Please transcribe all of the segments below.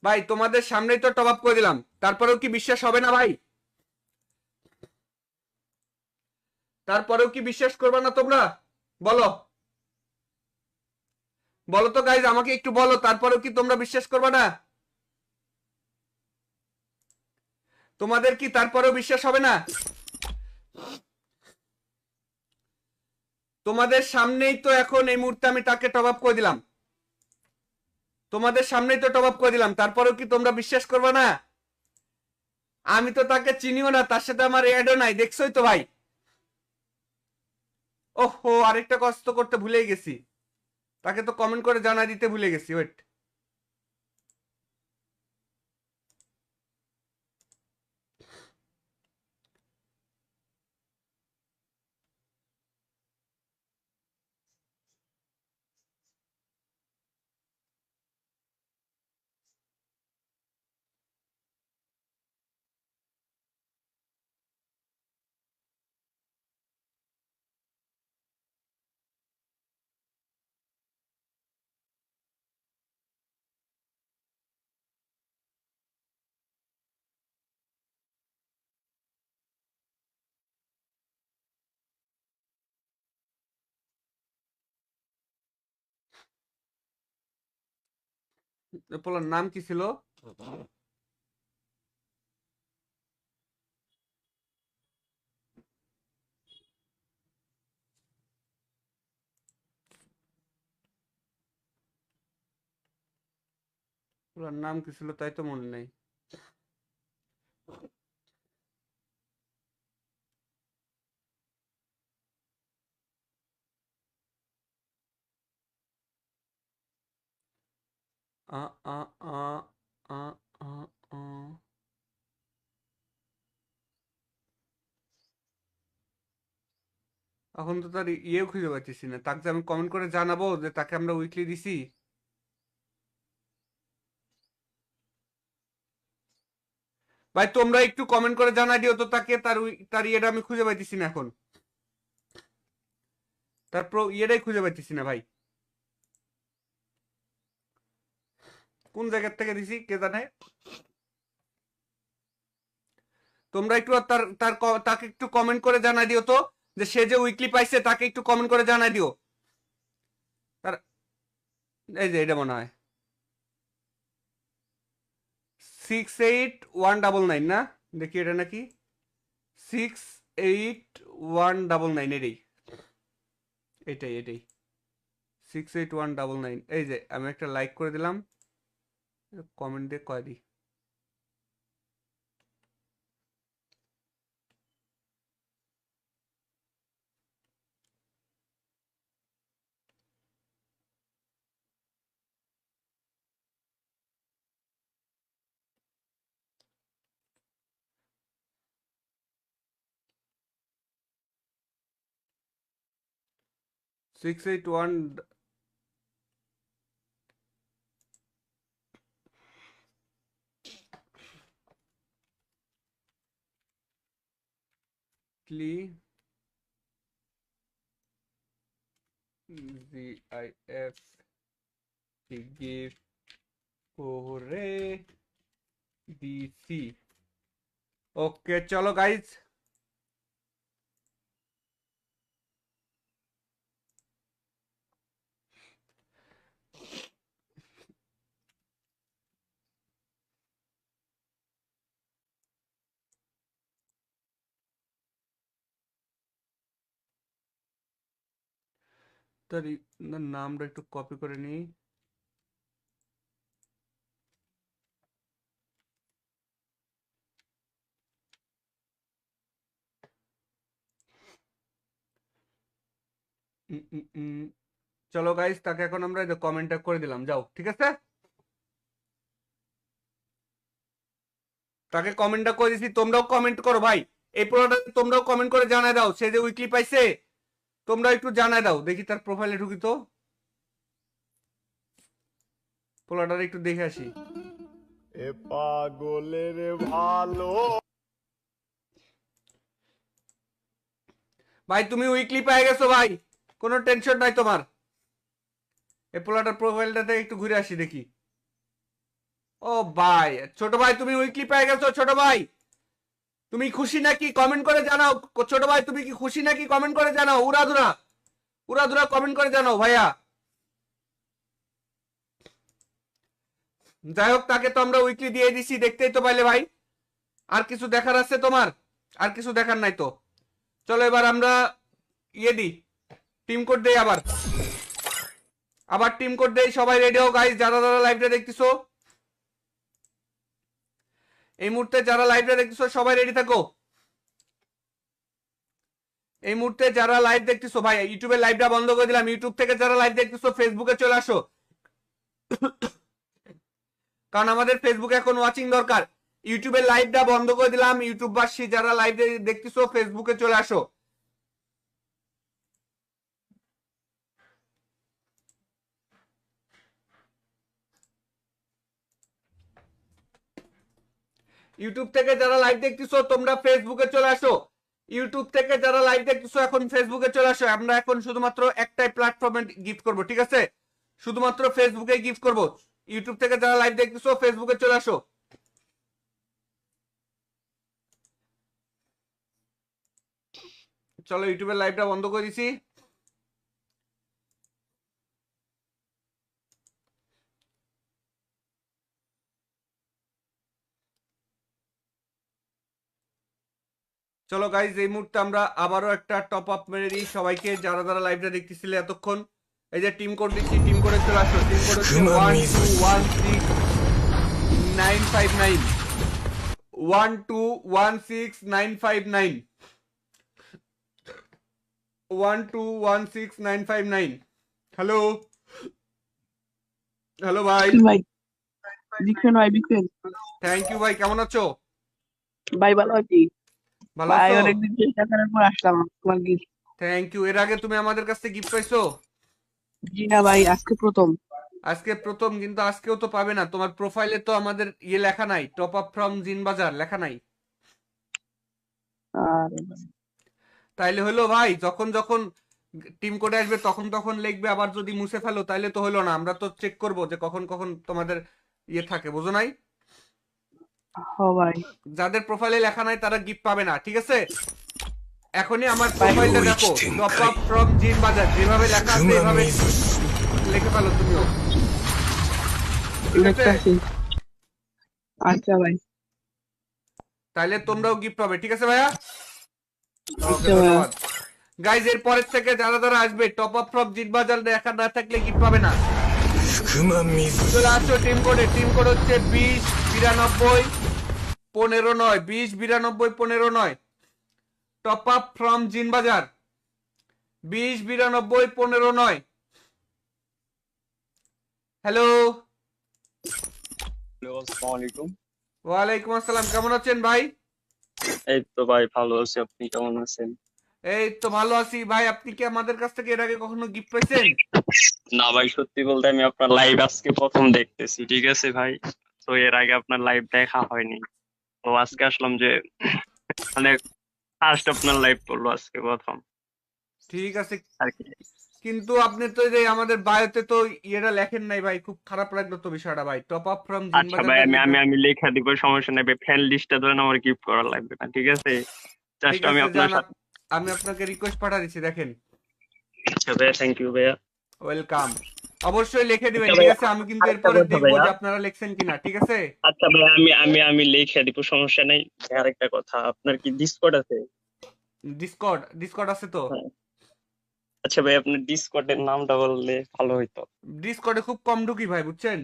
ভাই তোমাদের সামনেই তো টপ আপ করে দিলাম, তারপরেও কি বিশ্বাস হবে না ভাই? তারপরেও কি বিশ্বাস করবে না তোমরা? বলো বলো তো গাইজ, আমাকে একটু বলো, তারপরেও কি তোমরা বিশ্বাস করবে না? তোমাদের কি তারপরেও বিশ্বাস হবে না? তোমাদের সামনেই তো এখন এই মুহূর্তে আমি তাকে টপ আপ করে দিলাম, তোমাদের সামনেই তো টপ আপ করে দিলাম, তারপরেও কি তোমরা বিশ্বাস করবে না? আমি তো তাকে চিনিও না, তার সাথে আমার অ্যাডও নাই, দেখছোই তো ভাই। ওহো, আরেকটা কষ্ট করতে ভুলেই গেছি, তাকে তো কমেন্ট করে জানা দিতে ভুলে গেছি, ওয়েট। পোলার নাম কি ছিল? পোলার নাম কি ছিল তাই তো মনে নেই। আ আ আ আ আ আ এখন তো তার ইয়েও খুঁজে পাচ্ছি না, তাকে যে আমি কমেন্ট করে জানাবো যে তাকে আমরা উইকলি দিছি। ভাই তোমরা একটু কমেন্ট করে জানাই দিও তো তাকে, তার ইয়েটা আমি খুঁজে পাইতেছি না এখন, তারপর ইয়েটাই খুঁজে পাইতেছি না ভাই, কোন জায়গার থেকে দিছি কে জানে। তোমরা একটু তাকে একটু কমেন্ট করে জানাই দিও তো, যে সে যে উইকলি পাইছে তাকে একটু কমেন্ট করে জানাই দিও। তার এই যে এটা মনে হয় 6819 না, দেখি এটা নাকি 6819, এটাই এটাই এটাই 6819। এই যে আমি একটা লাইক করে দিলাম, কমেন্ট দিয়ে কয় দিই। 681 ক্লি জিআইএফ গিফট করে দিছি। ওকে চলো গাইজ, তার নামটা একটু কপি করে নিই। চলো গাইজ, তাকে এখন আমরা কমেন্টটা করে দিলাম, যাও ঠিক আছে, তাকে কমেন্টটা করে দিছি, তোমরাও কমেন্ট করো ভাই, এই পোলাটা তোমরাও কমেন্ট করে জানাই দাও, সে যে উইকলি পাইছে তোমরা একটু জানাই দাও, দেখি তার প্রোফাইলে ঢুকি তো, পোলাটার একটু দেখে আসি। এ পাগলের ভালো। ভাই তুমি উইকলি পেয়ে গেছো ভাই, কোনো টেনশন নাই তোমার। এই পোলাটার প্রোফাইলটাতে একটু ঘুরে আসি দেখি। ও ভাই, ছোট ভাই তুমি উইকলি পেয়ে গেছো ছোট ভাই, তুমি খুশি নাকি কমেন্ট করে জানাও। ছোট ভাই তুমি কি খুশি নাকি কমেন্ট করে জানাও, উড়াধুরা উড়াধুরা কমেন্ট করে জানাও ভাইয়া। যাই হোক, তাকে তো আমরা উইকলি দিয়ে দিছি, দেখতেই তো পাইলে ভাই। আর কিছু দেখার আছে তোমার? আর কিছু দেখার নাই তো। চলো এবার আমরা ইয়ে দিই, টিম কোড দেই আবার। আবার টিম কোড দেই, সবাই রেডি হও গাইস, যারা যারা লাইভটা দেখতেছো এই মুহূর্তে, যারা লাইভটা দেখতেছো সবাই রেডি থাকো। এই মুহূর্তে যারা লাইভ দেখতেছো ভাই, ইউটিউবে লাইভটা বন্ধ করে দিলাম। ইউটিউব থেকে যারা লাইভ দেখতেছো ফেসবুকে চলে আসো, কারণ আমাদের ফেসবুকে এখন ওয়াচিং দরকার। ইউটিউবের লাইভটা বন্ধ করে দিলাম। ইউটিউববাসী যারা লাইভ দেখতেছো ফেসবুকে চলে আসো। ইউটিউব থেকে যারা লাইভ দেখতেছো তোমরা ফেসবুকে চলে আসো। ইউটিউব থেকে যারা লাইভ দেখতেছো এখন ফেসবুকে চলে আসো। আমরা এখন শুধুমাত্র একটাই প্ল্যাটফর্মে গিফট করব, ঠিক আছে? শুধুমাত্র ফেসবুকে গিফট করব। ইউটিউব থেকে যারা লাইভ দেখতেছো ফেসবুকে চলে আসো। চলো ইউটিউবের লাইভটা বন্ধ করে দিছি। চলো গাইজ, এই মুহূর্তে আমরা আবারও একটা টপ আপ মেরে দিই সবাইকে, যারা যারা লাইভটা দেখতেছিলে এতক্ষণ। এই যে টিম কোড দিচ্ছি, টিম কোডে চলে আসো। টিম কোড হচ্ছে 1216959, 1216959, 1216959। হ্যালো হ্যালো ভাই। ভাই বিক্রেন ভাই বিক্রেন থ্যাংক ইউ ভাই, কেমন আছো? ভাই ভালো আছি ভালো ভাই, আছো? অনেকদিন চেষ্টা করার পর আসলাম তোমার গিফট। Thank you. এর আগে তুমি আমাদের কাছ থেকে গিফট পাইছো? জি না ভাই, আজকে প্রথম। আজকে প্রথম, কিন্তু আজকেও তো পাবে না। তোমার প্রোফাইলে তো আমাদের ইয়ে লেখা নাই, টপ আপ ফ্রম জিন বাজার লেখা নাই। আর তাইলে হলো ভাই, যখন যখন টিম কোডে আসবে তখন তখন লিখবে, আবার যদি মুছে ফেলো তাইলে তো হলো না। আমরা তো চেক করব যে কখন কখন তোমাদের ইয়ে থাকে, বুঝো নাই? হ ভাই যাদের প্রোফাইলে লেখা নাই তারা গিফট পাবে না, ঠিক আছে? এখনই আমার ভাই, প্রোফাইলটা দেখো, টপ আপ ফ্রম জিন বাজার, যেভাবে লেখা আছে এভাবে লিখে ফেলো তুমিও, ঠিক আছে? দেখতাছি। আচ্ছা ভাই। তাইলে তোমরাও গিফট পাবে, ঠিক আছে ভাইয়া? ওকে, আচ্ছা ভাই। ধন্যবাদ গাইজ। এর পরের থেকে যারা যারা আসবে টপ আপ ফ্রম জিন বাজার লেখা না থাকলে গিফট পাবে না। চলে আসো টিম কোডে। টিম কোড হচ্ছে 209215 209215 টপ আপ ফ্রম জিন বাজার 209215। হ্যালো, আসসালামু আলাইকুম। ওয়ালাইকুম আসসালাম, কেমন আছেন ভাই? এই তো ভাই ভালো আছি, আপনি কেমন আছেন? এই তো ভালো আছি ভাই। আপনি কি আমাদের কাছ থেকে এর আগে কখনো গিফট পাইছেন? না ভাই, সত্যি বলতে আমি আপনার লাইভ আজকে প্রথম দেখতেছি, ঠিক আছে ভাই। তো এর আগে আপনার লাইভ দেখা হয়নি, তো আজকে আসলাম যে মানে ফার্স্ট আপনার লাইভ করলো আজকে প্রথম ঠিক আছে, আর কি। কিন্তু আপনি তো এই যে আমাদের বায়োতে তো ইয়েটা লেখেন নাই ভাই, খুব খারাপ লাগলো তো বিষয়টা ভাই। টপ আপ ফ্রম জিন আচ্ছা ভাই, বাজারটা আমি আমি লিখবেন। আমি লেখা দিব, সমস্যা নেই ভাই। ফ্যান লিস্টটা ধরেন আমার গিফট করা লাগবে না, ঠিক আছে? ঠিক জাস্ট আমি আছে, আপনার জান, সাথে। আমি আপনাকে রিকোয়েস্ট পাঠা দিচ্ছি, দেখেন। আচ্ছা ভাইয়া, থ্যাংক ইউ ভাইয়া। ওয়েলকাম। অবশ্যই লিখে দিবেন, আচ্ছা ঠিক ভাইয়া, আছে? আমি কিন্তু আরেকটা এরপরে কথা দেখবো ভাইয়া। যে আপনারা লিখছেন কিনা, ঠিক আছে? আচ্ছা ভাইয়া, আমি লিখে দিব, সমস্যা নেই। আরেকটা কথা, আপনার কি ডিসকর্ড আছে? ডিসকর্ড, ডিসকর্ড আছে তো। হ্যাঁ। আচ্ছা ভাই, আপনার ডিসকর্ডের নামটা বললে ভালো হইতো। ডিসকর্ডে খুব কম ঢুকি ভাই, বুঝছেন?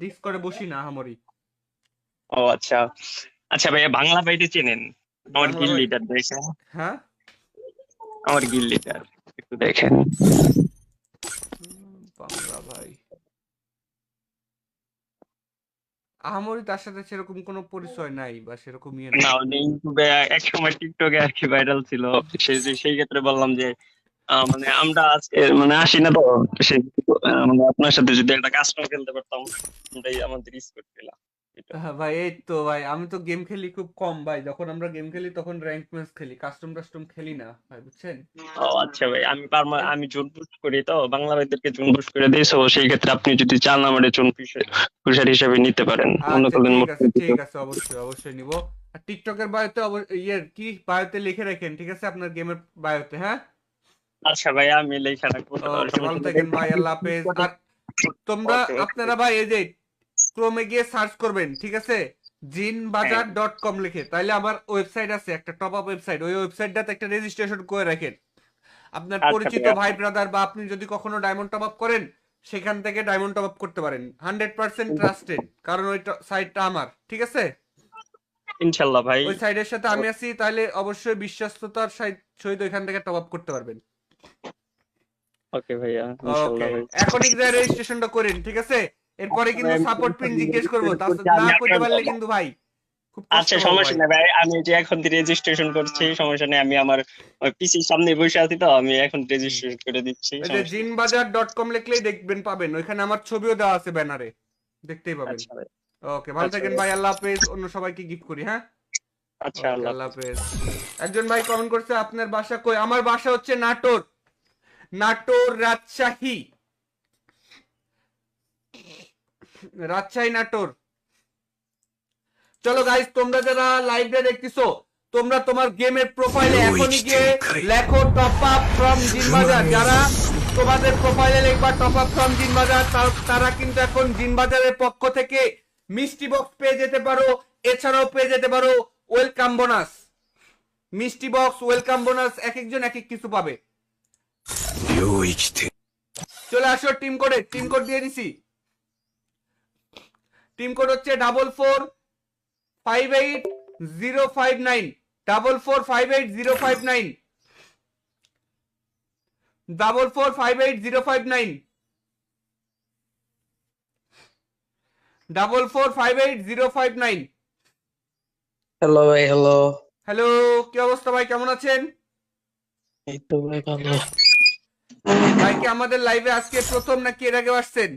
ডিসকর্ডে বসি না আমারই। ও আচ্ছা। আচ্ছা ভাইয়া, বাংলা বাইটে চেনেন? আমার বাংলা গিল ভাই, লিডার দেখেন, হ্যাঁ। আমার গিল লিডার একটু দেখেন। বাংলা ভাই, আমারই তার সাথে সেরকম কোনো পরিচয় নাই বা সেরকম ইয়ে নাই। না, উনি ইউটিউবে এক সময় টিকটকে আর কি ভাইরাল ছিল। সেই ক্ষেত্রে বললাম যে মানে আমরা আজকে মানে আসি না তো, সেই মানে আপনার সাথে যদি একটা কাস্টম খেলতে পারতাম, আমরাই আমাদের স্কোর পেলাম। ভাই এই তো ভাই, আমি তো গেম খেলি খুব কম ভাই। যখন আমরা গেম খেলি তখন র্যাঙ্ক ম্যাচ খেলি, কাস্টম টাস্টম খেলি না ভাই, বুঝছেন? ও আচ্ছা ভাই, আমি জোন পুশ করি তো, বাংলা ভাইদেরকে জোন পুশ করে দিই, so সেই ক্ষেত্রে আপনি যদি চান আমাদের জোন পুষার হিসেবে নিতে পারেন, মনে আচ্ছা করলেন ঠিক আছে, মোটামুটি। ঠিক আছে, অবশ্যই অবশ্যই নিব। আর টিকটকের বায়োতে ইয়ের কি বায়োতে লিখে রাখেন, ঠিক আছে, আপনার গেমের বায়োতে, হ্যাঁ? আচ্ছা ভাই, আমি লেখা রাখবো, ওকে, ভালো সমস্যা নেই থাকেন ভাই, আল্লাহ হাফেজ। আর তোমরা ওকে ওকে। আপনারা ভাই এই যে ক্রোমে গিয়ে সার্চ করবেন, ঠিক আছে, হ্যাঁ jinbazar.com লিখে, তাইলে আমার ওয়েবসাইট আছে একটা, টপ আপ ওয়েবসাইট, ওই ওয়েবসাইটটাতে একটা রেজিস্ট্রেশন করে রাখেন। আপনার আচ্ছা পরিচিত ভাই ভাই ব্রাদার বা আপনি যদি কখনো ডায়মন্ড টপ আপ করেন, সেখান থেকে ডায়মন্ড টপ আপ করতে পারেন, 100% ট্রাস্টেড, কারণ ওই সাইটটা আমার, ঠিক আছে? ইনশাল্লাহ ভাই। ওই সাইডের সাথে আমি আছি, তাহলে অবশ্যই বিশ্বস্ততার সহিত ওইখান থেকে টপ আপ করতে পারবেন। ওকে ভাইয়া, ওকে, ইনশাল্লাহ ভাই। এখনই রেজিস্ট্রেশনটা করেন, ঠিক আছে? এরপরে আচ্ছা ভাই, কিন্তু আমি সাপোর্ট পিন জিজ্ঞেস করবো, registration করছি, না আমি করতে আপনার, পারলে কিন্তু ভাই খুব কষ্ট আচ্ছা পাবো সমস্যা ভাই। নেই ভাই, আমি যে এখন রেজিস্ট্রেশন করছি, সমস্যা নেই, আমি আমার পিসির সামনে বসে আছি তো, আমি এখন হুম। রেজিস্ট্রেশন করে দিচ্ছি, ওই যে সমস্যা নেই। jinbazar.com লিখলেই দেখবেন, পাবেন, ওইখানে আমার ছবিও দেওয়া আছে ব্যানারে, দেখতেই পাবেন। আচ্ছা ভাই। ওকে, ভালো আচ্ছা থাকেন ভাই। ভাই, আল্লাহ হাফেজ। অন্য সবাইকে গিফট করি, হ্যাঁ? আচ্ছা, ওকে, আল্লাহ আল্লাহ হাফেজ। হাফেজ। একজন ভাই কমেন্ট করছে আপনার বাসা কই, আমার বাসা হচ্ছে নাটোর, নাটোর রাজশাহী, রাজশাহী নাটোর। চলো গাইস, তোমরা যারা লাইভে দেখতেছো, তোমরা তোমার গেমের প্রোফাইলে এখনই গিয়ে লেখো টপ আপ ফ্রম জিনবাজার। যারা তোমাদের প্রোফাইলে লিখবা টপ আপ ফ্রম জিনবাজার, তারা কিন্তু এখন জিনবাজারের পক্ষ থেকে মিষ্টি বক্স পেয়ে যেতে পারো, এছাড়াও পেয়ে যেতে পারো ওয়েলকাম বোনাস। মিষ্টি বক্স, ওয়েলকাম বোনাস, এক একজন এক এক কিছু পাবে। চলে আসো টিম কোডে, টিম কোড দিয়ে দিছি। টিম কোড হচ্ছে 4458 059, 4458 059, 4458 059, 4458 059। হ্যালো ভাই, হ্যালো। হ্যালো, কি অবস্থা ভাই, কেমন আছেন? এই তো ভাই ভালো। ভাই কি আমাদের লাইভে আজকে প্রথম নাকি এর আগে আসছেন?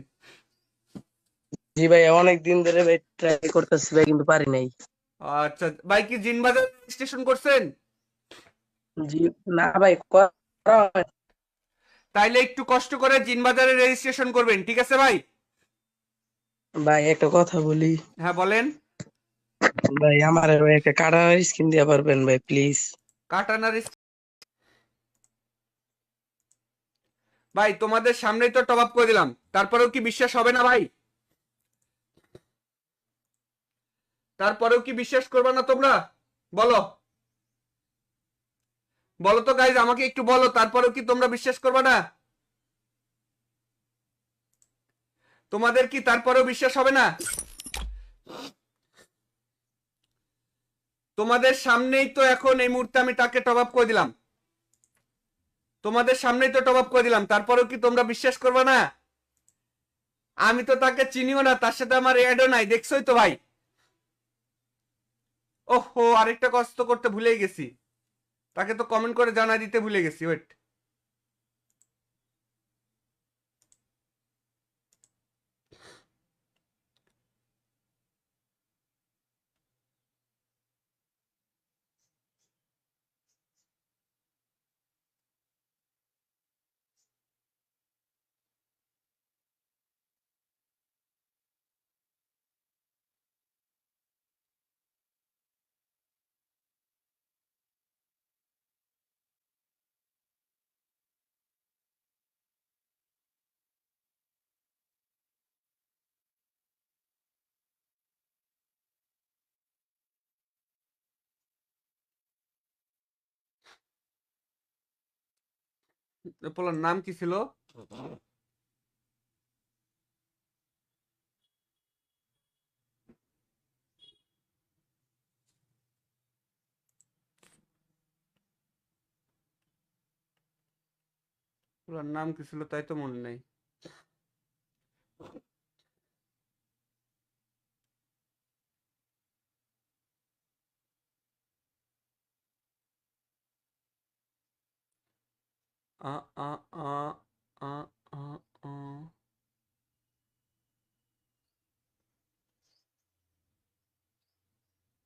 জি ভাই, অনেক দিন ধরে ভাই ট্রাই করতেছি ভাই, কিন্তু পারি নাই। আচ্ছা ভাই, কি জিনবাজার রেজিস্ট্রেশন করছেন? জি না ভাই, করা হয়। তাইলে একটু কষ্ট করে জিনবাজারে রেজিস্ট্রেশন করবেন, ঠিক আছে ভাই? ভাই একটা কথা বলি হ্যাঁ বলেন। ভাই, আমার ভাই একটা কাটার স্কিন দিয়া পারবেন ভাই, প্লিজ? কাটানার ভাই, তোমাদের সামনেই তো টপ আপ করে দিলাম, তারপরেও কি বিশ্বাস হবে না ভাই? তারপরেও কি বিশ্বাস করবে না তোমরা? বলো, বলো তো গাইজ, আমাকে একটু বলো, তারপরেও কি তোমরা বিশ্বাস করবে না? তোমাদের কি তারপরেও বিশ্বাস হবে না? তোমাদের সামনেই তো এখন এই মুহূর্তে আমি তাকে টপ আপ করে দিলাম, তোমাদের সামনেই তো টপ আপ করে দিলাম, তারপরেও কি তোমরা বিশ্বাস করবে না? আমি তো তাকে চিনিও না, তার সাথে আমার অ্যাডও নাই, দেখছোই তো ভাই। ওহো, আরেকটা কষ্ট করতে ভুলেই গেছি, তাকে তো কমেন্ট করে জানাই দিতে ভুলে গেছি, ওয়েট। পোলার নাম কি ছিল? পোলার নাম কি ছিল তাই তো মনে নেই। আ আ আ আ আ আ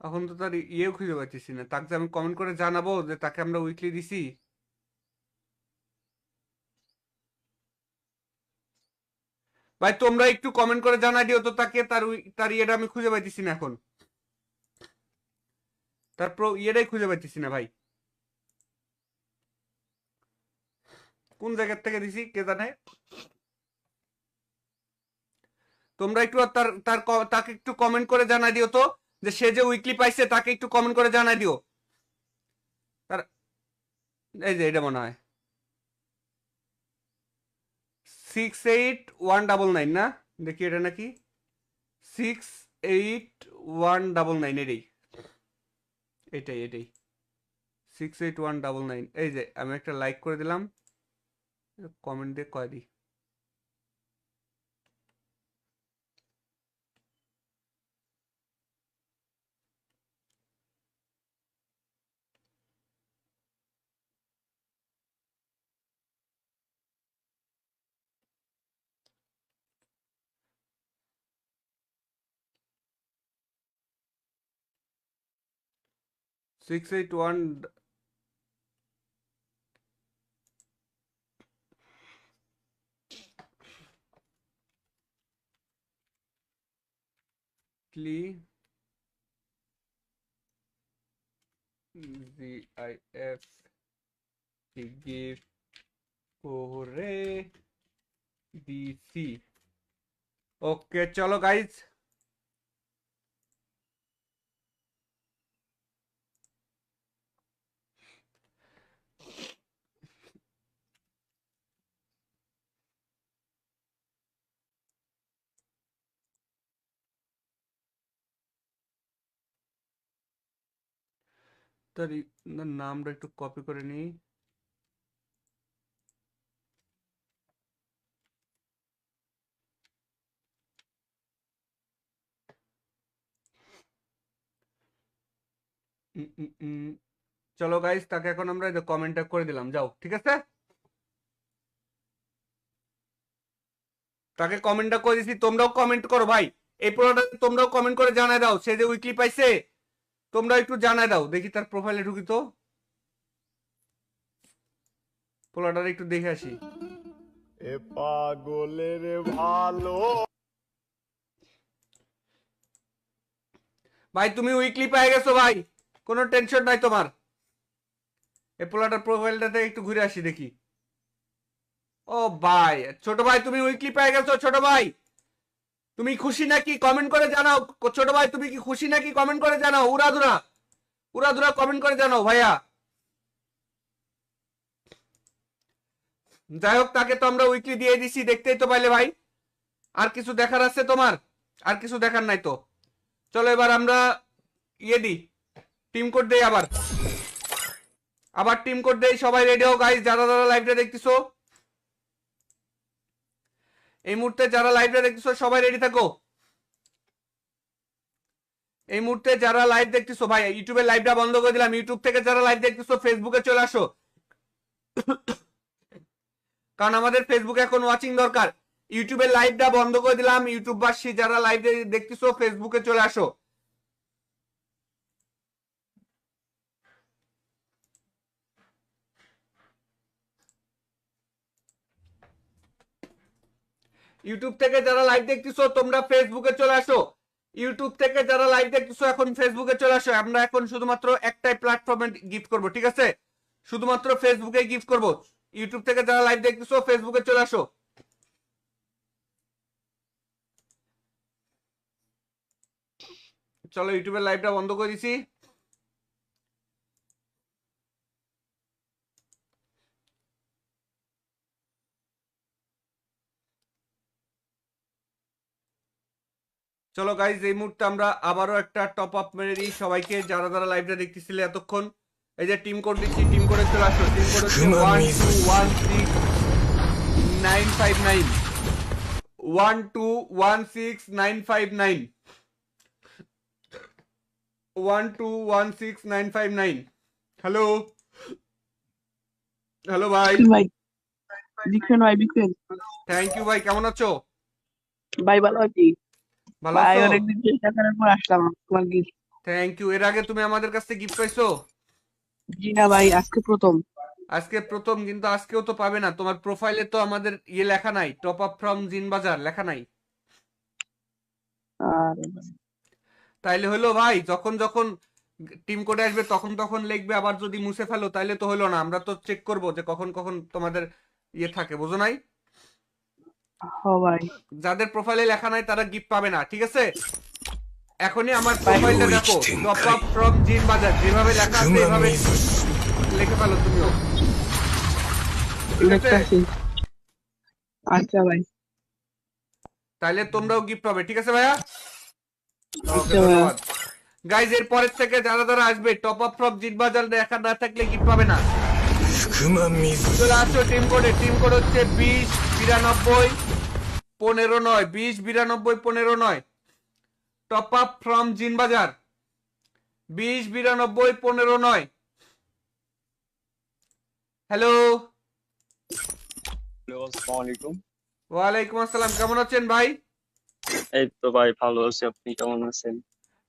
এখন তো তার ইয়েও খুঁজে পাচ্ছি না, তাকে যে আমি কমেন্ট করে জানাবো যে তাকে আমরা উইকলি দিছি। ভাই তোমরা একটু কমেন্ট করে জানাই দিও তো তাকে, তার ইয়েটা আমি খুঁজে পাইতেছি না এখন, তারপর ইয়েটাই খুঁজে পাইতেছি না ভাই, কোন জায়গার থেকে দিছি কে জানে। তোমরা একটু তাকে একটু কমেন্ট করে জানাই দিও তো যে সে যে উইকলি পাইছে, তাকে একটু কমেন্ট করে জানাই দিও। তার এই যে এটা মনে হয় 68199 না, দেখি এটা নাকি 68199, এটাই 68199। এই যে আমি একটা লাইক করে দিলাম, কমেন্ট দিয়ে কয় দিই। Six eight one GIF gift করে দিছি। ওকে চলো গাইজ, তার নামটা একটু কপি করে নিই। চলো গাইজ, তাকে এখন আমরা কমেন্টটা করে দিলাম, যাও ঠিক আছে, তাকে কমেন্টটা করে দিছি। তোমরাও কমেন্ট করো ভাই, এই পোলাটা তোমরাও কমেন্ট করে জানাই দাও, সে যে উইকলি পাইছে তোমরা একটু জানাই দাও। দেখি তার প্রোফাইলে ঢুকি তো, পোলাটার একটু দেখে আসি। এ পাগলের ভালো ভাই তুমি উইকলি পেয়ে গেছো ভাই, কোনো টেনশন নাই তোমার। এই পোলাটার প্রোফাইলটাতে একটু ঘুরে আসি দেখি। ও ভাই, ছোট ভাই তুমি উইকলি পেয়ে গেছো। ছোট ভাই তুমি খুশি নাকি কমেন্ট করে জানাও। ছোট ভাই তুমি কি খুশি নাকি কমেন্ট করে জানাও, উড়াধুরা কমেন্ট করে জানাও ভাইয়া। যাই হোক, তাকে তো আমরা উইকলি দিয়ে দিছি, দেখতেই তো পাইলে ভাই। আর কিছু দেখার আছে তোমার? আর কিছু দেখার নাই তো। চলো এবার আমরা ইয়ে দিই, টিম কোড দেই, আবার টিম কোড দেই। সবাই রেডি হও গাইস, যারা যারা লাইভটা দেখতেছো এই মুহূর্তে, যারা লাইভটা দেখতেছো সবাই রেডি থাকো। এই মুহূর্তে যারা লাইভ দেখতেছো ভাই, ইউটিউবের লাইভটা বন্ধ করে দিলাম। ইউটিউব থেকে যারা লাইভ দেখতেছো ফেসবুকে চলে আসো, কারণ আমাদের ফেসবুকে এখন ওয়াচিং দরকার। ইউটিউবের লাইভটা বন্ধ করে দিলাম। ইউটিউববাসী যারা লাইভ দেখতেছো ফেসবুকে চলে আসো। ইউটিউব থেকে যারা লাইভ দেখতেছো তোমরা ফেসবুকে চলে আসো। ইউটিউব থেকে যারা লাইভ দেখতেছো এখন ফেসবুকে চলে আসো। আমরা এখন শুধুমাত্র একটাই প্ল্যাটফর্মে গিফট করব, ঠিক আছে? শুধুমাত্র ফেসবুকে গিফট করব। ইউটিউব থেকে যারা লাইভ দেখতেছো ফেসবুকে চলে আসো। চলো ইউটিউবের লাইভটা বন্ধ করে দিছি। চলো গাইজ, এই মুহূর্তে আমরা আবারও একটা টপ আপ মেরে দিই সবাইকে, যারা যারা লাইভটা দেখতেছিলে এতক্ষণ। এই যে টিম কোড দিচ্ছি, টিম কোডে চলে আসো। টিম কোড হচ্ছে 1216959 1216959 1216959। হ্যালো হ্যালো ভাই। ভাই বিক্রেন ভাই, বিক্রেন থ্যাংক ইউ ভাই, কেমন আছো? ভাই ভালো আছি ভালো ভাই। আছো? অনেকদিন চেষ্টা করার পর আসলাম তোমার গিফট। Thank you. এর আগে তুমি আমাদের কাছ থেকে গিফট পাইছো? জি না ভাই, আজকে প্রথম। আজকে প্রথম, কিন্তু আজকেও তো পাবে না, তোমার প্রোফাইলে তো আমাদের ইয়ে লেখা নাই, টপ আপ ফ্রম জিন বাজার লেখা নাই। আর তাইলে হলো ভাই, যখন যখন টিম কোডে আসবে তখন তখন লিখবে, আবার যদি মুছে ফেলো তাইলে তো হলো না। আমরা তো চেক করব যে কখন কখন তোমাদের ইয়ে থাকে, বুঝো নাই? ভাই যাদের প্রোফাইলে লেখা নাই তারা গিফট পাবে না, ঠিক আছে? এখনই আমার প্রোফাইলটা দেখো, টপ আপ ফ্রম জিন বাজার, যেভাবে লেখা আছে এভাবে লিখে ফেলো তুমিও, ঠিক আছে? দেখতেছি। আচ্ছা ভাই। তাইলে তোমরাও গিফট পাবে, ঠিক আছে ভাইয়া? ওকে, আচ্ছা ভাইয়া। ধন্যবাদ। গাইজ, এর পরের থেকে যারা যারা আসবে টপ আপ ফ্রম জিন বাজার লেখা না থাকলে গিফট পাবে না। চলে আসো টিম কোডে। টিম কোড হচ্ছে 209215 9, 209215 9। টপ আপ ফ্রম জিন বাজার 209215 9। হ্যালো, হ্যালো, আসসালামু আলাইকুম। ওয়ালাইকুম আসসালাম, কেমন আছেন ভাই? এই তো ভাই ভালো আছি, আপনি কেমন আছেন?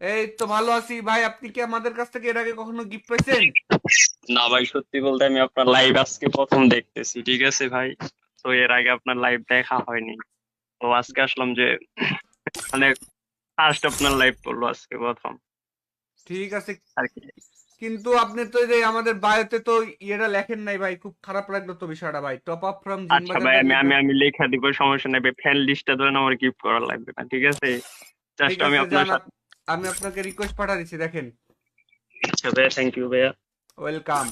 এই তো ভালো আছি ভাই। আপনি কি আমাদের কাছ থেকে এর আগে কখনো গিফট পাইছেন? না ভাই, সত্যি বলতে আমি আপনার লাইভ আজকে প্রথম দেখতেছি, ঠিক আছে ভাই। তো এর আগে আপনার লাইভ দেখা হয়নি, তো আজকে আসলাম যে মানে ফার্স্ট আপনার লাইভ করলো আজকে প্রথম ঠিক আছে, আর কি। কিন্তু আপনি তো এই যে আমাদের বায়োতে তো ইয়েটা লেখেন নাই ভাই, খুব খারাপ লাগলো তো বিষয়টা ভাই। টপ আপ ফ্রম জিন আচ্ছা ভাই, বাজারটা আমি লেখা। আমি আমি লেখা দিব, সমস্যা নেই ভাই। ফ্যান লিস্টটা ধরেন আমার গিফট করা লাগবে না, ঠিক আছে? ঠিক জাস্ট আমি আছে, আপনার জান, সাথে। আমি আপনাকে রিকোয়েস্ট পাঠা দিচ্ছি, দেখেন। আচ্ছা ভাইয়া, থ্যাংক ইউ ভাইয়া। ওয়েলকাম।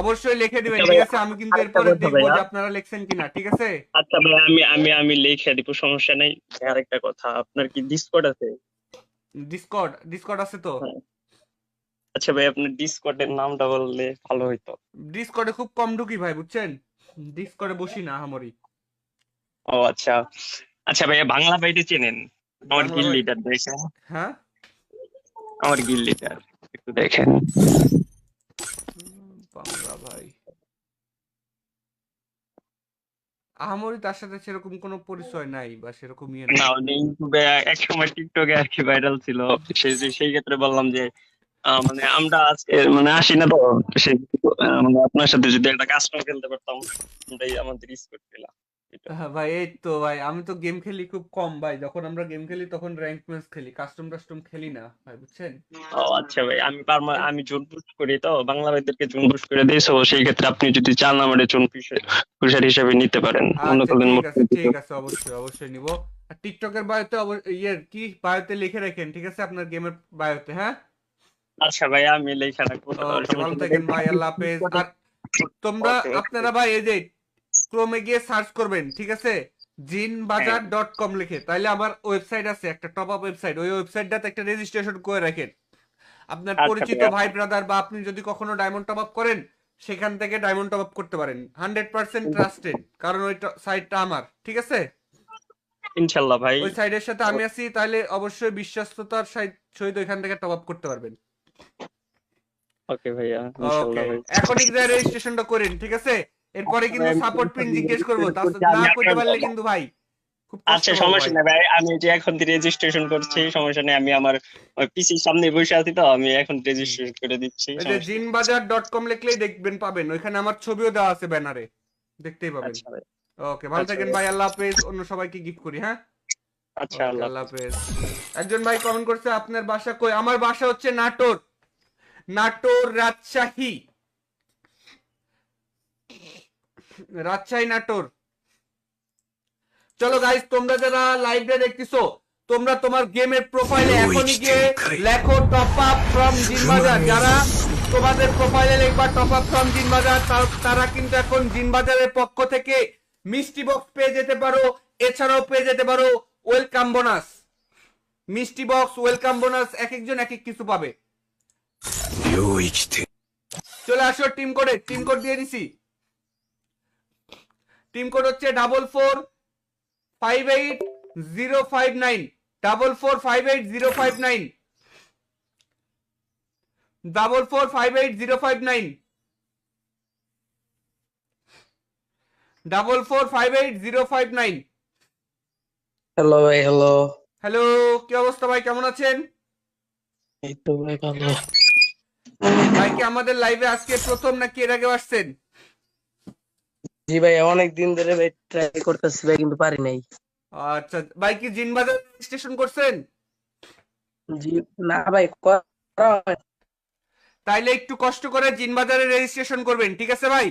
অবশ্যই লিখে দিবেন, আচ্ছা ঠিক ভাইয়া, আছে? আমি কিন্তু আরেকটা এরপরে কথা দেখবো ভাইয়া। যে আপনারা লিখছেন কিনা, ঠিক আছে? আচ্ছা ভাইয়া, আমি লিখে দিব, সমস্যা নেই। আরেকটা কথা, আপনার কি ডিসকর্ড আছে? ডিসকর্ড আছে তো। হ্যাঁ। আচ্ছা ভাই, আপনার ডিসকর্ডের নামটা বললে ভালো হইতো। ডিসকর্ডে খুব কম ঢুকি ভাই, বুঝছেন? ডিসকর্ডে বসি না আহামরি। ও আচ্ছা। আচ্ছা ভাইয়া, বাংলা বাইটে চেনেন? আমার বাংলা গিল ভাই, লিডার দেখেন, হ্যাঁ। আমার গিল লিডার একটু দেখেন। বাংলা ভাই, আহামরি তার সাথে সেরকম কোনো পরিচয় নাই বা সেরকম ইয়ে নাই। না, উনি ইউটিউবে এক সময় টিকটকে আর কি ভাইরাল ছিল। সেই ক্ষেত্রে বললাম যে মানে আমরা আজকে মানে আসি না তো, সেই মানে আপনার সাথে যদি একটা কাস্টম খেলতে পারতাম, এটাই আমাদের স্কোর পেলাম। হ্যাঁ ভাই, এই তো ভাই, আমি তো গেম খেলি খুব কম ভাই। যখন আমরা গেম খেলি তখন র্যাঙ্ক ম্যাচ খেলি, কাস্টম টাস্টম খেলি না ভাই, বুঝছেন? ও আচ্ছা ভাই, আমি জোন পুশ করি তো, বাংলা ভাইদেরকে জোন পুশ করে দিই। তো সেই ক্ষেত্রে আপনি যদি চান আমাদের জোন পুষার হিসেবে নিতে পারেন, মনে আচ্ছা, করলেন ঠিক আছে, মুক্তি। ঠিক আছে, অবশ্যই অবশ্যই নিব। আর টিকটকের বায়োতে ইয়ের কি বায়োতে লিখে রাখেন, ঠিক আছে? আপনার গেমের বায়োতে, হ্যাঁ। আচ্ছা ভাই, আমি লেখা রাখবো, ওকে, ভালো সমস্যা নেই। থাকেন ভাই, আল্লাহ হাফেজ। আর তোমরা, ওকে ওকে। আপনারা ভাই এই যে ক্রোমে গিয়ে সার্চ করবেন, ঠিক আছে? হ্যাঁ। জিনবাজার.com লিখে, তাইলে আমার ওয়েবসাইট আছে একটা, টপ আপ ওয়েবসাইট। ওই ওয়েবসাইটটাতে একটা রেজিস্ট্রেশন করে রাখেন। আপনার আচ্ছা পরিচিত ভাইয়া। ভাই ব্রাদার বা আপনি যদি কখনো ডায়মন্ড টপ আপ করেন, সেখান থেকে ডায়মন্ড টপ আপ করতে পারেন। 100% ট্রাস্টেড, কারণ ওই সাইটটা আমার, ঠিক আছে? ইনশাল্লাহ ভাই। ওই সাইডের সাথে আমি আছি, তাহলে অবশ্যই বিশ্বস্ততার সহিত ওইখান থেকে টপ আপ করতে পারবেন। ওকে ভাইয়া, ওকে, ইনশাল্লাহ ভাই। এখনই রেজিস্ট্রেশনটা করেন, ঠিক আছে? এরপরে আচ্ছা ভাই, কিন্তু আমি সাপোর্ট পিন জিজ্ঞেস করবো, তা করছি, না আমি করতে পারলে আপনার। কিন্তু ভাই খুব কষ্ট আচ্ছা পাবো সমস্যা ভাই। নেই ভাই, আমি যে এখন রেজিস্ট্রেশন করছি, সমস্যা নেই। আমি আমার পিসির সামনে বসে আছি তো, আমি এখন হুম। রেজিস্ট্রেশন করে দিচ্ছি, ওই যে সমস্যা নেই। জিনবাজার.com লিখলেই দেখবেন, পাবেন। ওইখানে আমার ছবিও দেওয়া আছে ব্যানারে, দেখতেই পাবেন। আচ্ছা ভাই। ওকে, ভালো আচ্ছা থাকেন ভাই। ভাই, আল্লাহ হাফেজ। অন্য সবাইকে গিফট করি, হ্যাঁ। আচ্ছা, ওকে, আল্লাহ আল্লাহ হাফেজ। হাফেজ। একজন ভাই কমেন্ট করছে, আপনার বাসা কই? আমার বাসা হচ্ছে নাটোর। নাটোর, রাজশাহী, রাজশাহী, নাটোর। চলো গাইস, তোমরা যারা লাইভে দেখতেছো, তোমরা তোমার গেমের প্রোফাইলে এখনই গিয়ে লেখো টপ আপ ফ্রম জিনবাজার। যারা তোমাদের প্রোফাইলে লিখবা টপ আপ ফ্রম জিনবাজার, তারা কিন্তু এখন জিনবাজারের পক্ষ থেকে মিষ্টি বক্স পেয়ে যেতে পারো। এছাড়াও পেয়ে যেতে পারো ওয়েলকাম বোনাস, মিষ্টি বক্স, ওয়েলকাম বোনাস, এক একজন এক এক কিছু পাবে। চলে আসো টিম কোডে, টিম কোড দিয়ে দিছি। টিম কোড হচ্ছে 4458059, 4458059, 4458059, 4458059। হ্যালো ভাই, হ্যালো। হ্যালো, কি অবস্থা ভাই, কেমন আছেন? এই তো ভাই ভালো। ভাই কি আমাদের লাইভে আজকে প্রথম নাকি এর আগেও আসছেন? জি ভাই অনেক দিন ধরে ভাই ট্রাই করতেছি ভাই কিন্তু পারি নাই। আচ্ছা ভাই কি জিনবাজার রেজিস্ট্রেশন করছেন? জি না ভাই করা হয় না। তাইলে একটু কষ্ট করে জিনবাজারে রেজিস্ট্রেশন করবেন, ঠিক আছে ভাই?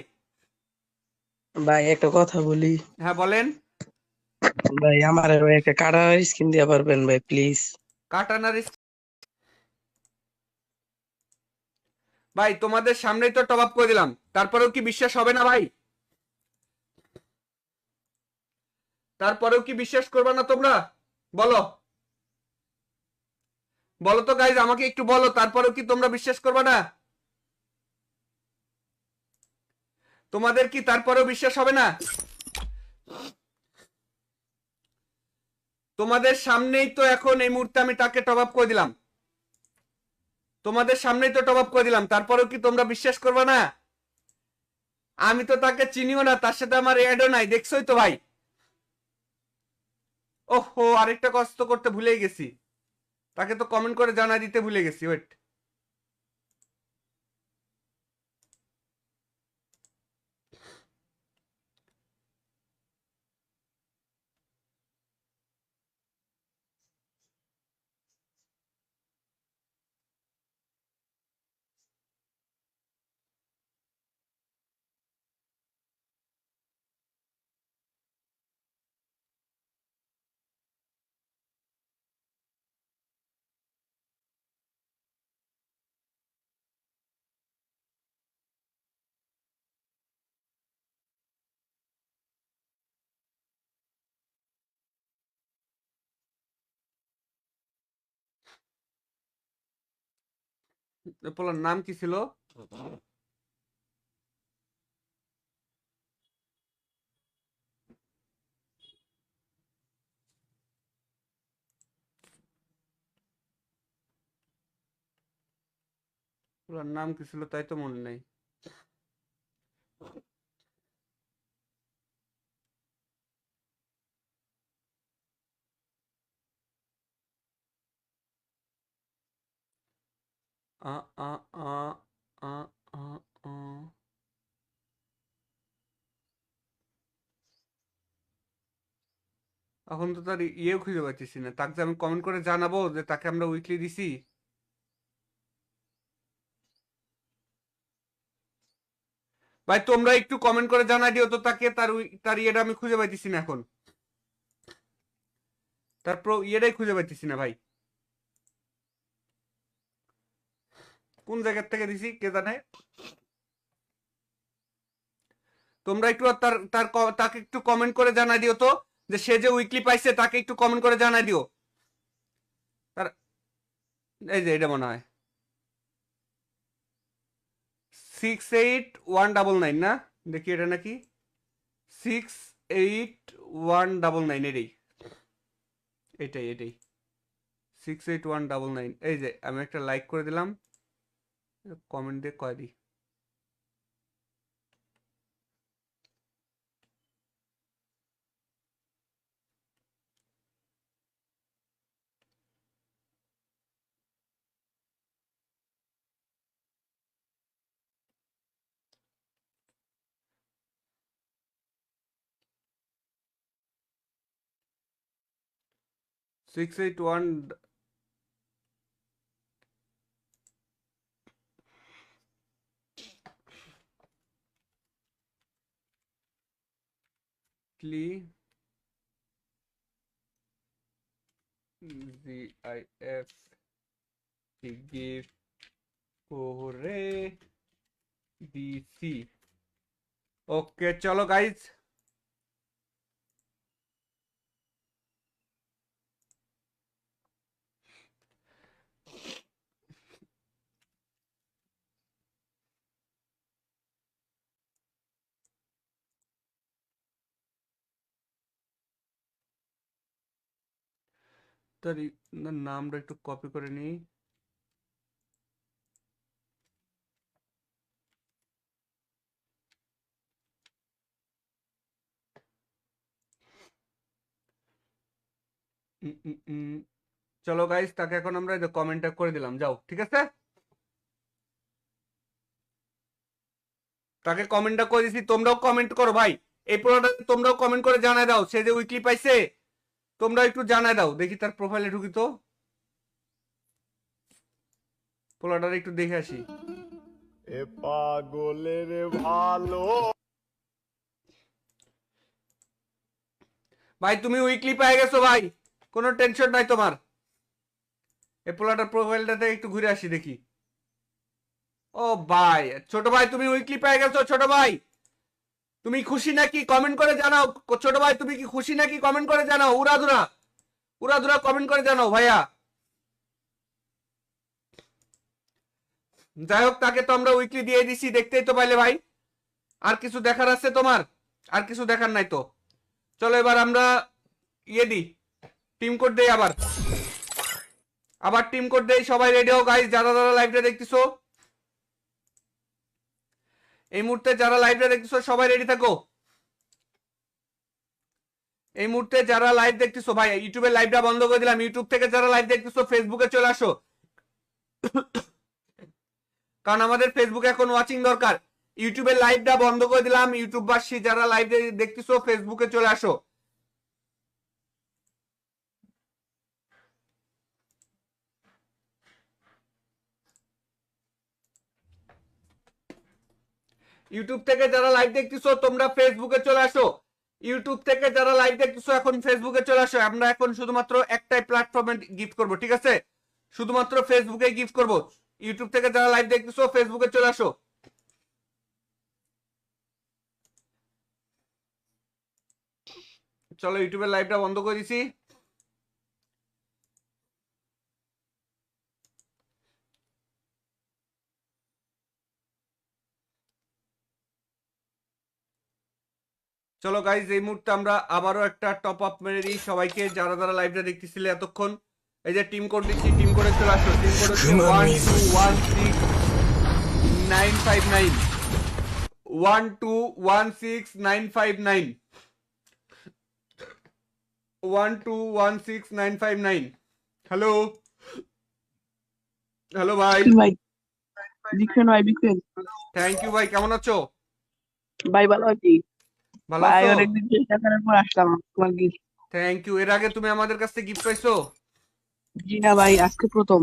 ভাই একটা কথা বলি, হ্যাঁ বলেন। ভাই আমার ভাই একটা কাটার স্কিন দিয়া পারবেন ভাই প্লিজ? কাটানার ভাই তোমাদের সামনেই তো টপ আপ করে দিলাম, তারপরেও কি বিশ্বাস হবে না ভাই? তারপরেও কি বিশ্বাস করবে না তোমরা? বলো, বলো তো গাইজ, আমাকে একটু বলো, তারপরেও কি তোমরা বিশ্বাস করবে না? তোমাদের কি তারপরেও বিশ্বাস হবে না? তোমাদের সামনেই তো এখন এই মুহূর্তে আমি তাকে টপ আপ করে দিলাম, তোমাদের সামনেই তো টপ আপ করে দিলাম, তারপরেও কি তোমরা বিশ্বাস করবে না? আমি তো তাকে চিনিও না, তার সাথে আমার অ্যাডও নাই, দেখছোই তো ভাই। ওহো, আরেকটা কষ্ট করতে ভুলেই গেছি, তাকে তো কমেন্ট করে জানাই দিতে ভুলে গেছি, ওয়েট। পোলার নাম কি ছিল? পোলার নাম কি ছিল তাই তো মনে নেই। আ আ আ আ আ আ। এখন তো তার ইয়েও খুঁজে পাচ্ছি না, তাকে যে আমি কমেন্ট করে জানাবো যে তাকে আমরা উইকলি দিছি। ভাই তোমরা একটু কমেন্ট করে জানাই দিও তো তাকে, তার ইয়েটা আমি খুঁজে পাইতেছি না এখন, তারপর ইয়েটাই খুঁজে পাইতেছি না ভাই, কোন জায়গার থেকে দিছি কে জানে। তোমরা একটু তার তার তাকে একটু কমেন্ট করে জানাই দিও তো, যে সে যে উইকলি পাইছে তাকে একটু কমেন্ট করে জানাই দিও। তার এই যে এটা মনে হয় 6819 না, দেখি এটা নাকি 6819, এটাই এটাই এটাই 6819। এই যে আমি একটা লাইক করে দিলাম, কমেন্ট দিয়ে কয় দিই। 681 ক্লি জিআইএফ গিফট করে দিছি। ওকে চলো গাইজ, তার নামটা একটু কপি করে নিই। উম, উম, উম। চলো গাইস, তাকে এখন আমরা কমেন্টটা করে দিলাম, যাও, ঠিক আছে? তাকে কমেন্টটা করে দিছি, তোমরাও কমেন্ট করো ভাই। এই পোলাটা তোমরাও কমেন্ট করে জানায় দাও, সে যে উইকলি পাইছে তোমরা একটু জানায় দাও। দেখি তার প্রোফাইলে ঢুকি তো, পোলাটার একটু দেখে আসি। এ পাগলের ভালো ভাই তুমি উইকলি পেয়ে গেছো ভাই, কোনো টেনশন নাই তোমার। এই পোলাটার প্রোফাইলটাতে একটু ঘুরে আসি দেখি। ও ভাই, ছোট ভাই তুমি উইকলি পেয়ে গেছো। ছোট ভাই তুমি খুশি নাকি কমেন্ট করে জানাও। ছোট ভাই তুমি কি খুশি নাকি কমেন্ট করে জানাও। উড়াধুরা উড়াধুরা কমেন্ট করে জানাও ভাইয়া। যাই হোক, তাকে তো আমরা উইকলি দিয়ে দিছি, দেখতেই তো পাইলে ভাই। আর কিছু দেখার আছে তোমার? আর কিছু দেখার নাই তো। চলো এবার আমরা ইয়ে দিই, টিম কোড দেই। আবার টিম কোড দেই। সবাই রেডি হও গাইস, যারা যারা লাইভটা দেখতেছো এই মুহূর্তে, যারা লাইভটা দেখতেছো সবাই রেডি থাকো। এই মুহূর্তে যারা লাইভ দেখতেছো ভাই, ইউটিউবে লাইভটা বন্ধ করে দিলাম। ইউটিউব থেকে যারা লাইভ দেখতেছো ফেসবুকে চলে আসো, কারণ আমাদের ফেসবুকে এখন ওয়াচিং দরকার। ইউটিউবে লাইভটা বন্ধ করে দিলাম। ইউটিউববাসী যারা লাইভ দেখতেছো ফেসবুকে চলে আসো। ইউটিউব থেকে যারা লাইভ দেখতেছো তোমরা ফেসবুকে চলে আসো। ইউটিউব থেকে যারা লাইভ দেখতেছো এখন ফেসবুকে চলে আসো। আমরা এখন শুধুমাত্র একটাই প্ল্যাটফর্মে গিফট করব, ঠিক আছে? শুধুমাত্র ফেসবুকে গিফট করব। ইউটিউব থেকে যারা লাইভ দেখতেছো ফেসবুকে চলে আসো। চলো ইউটিউবের লাইভটা বন্ধ করে দিছি। চলো গাইজ, এই মুহূর্তে আমরা আবারও একটা টপ আপ মেরে দিই সবাইকে, যারা যারা লাইভটা দেখতেছিলে এতক্ষণ। এই যে টিম কোড দিচ্ছি, টিম কোডে চলে আসো। টিম কোড হচ্ছে 1216959 1216959 1216959। হ্যালো হ্যালো ভাই। ভাই বিকেন ভাই, বিকেন থ্যাংক ইউ ভাই, কেমন আছো? ভাই, ভালো আছি ভালো ভাই। আছো? অনেকদিন চেষ্টা করার পর আসলাম তোমার গিফট। Thank you. এর আগে তুমি আমাদের কাছ থেকে গিফট পাইছো? জি না ভাই, আজকে প্রথম।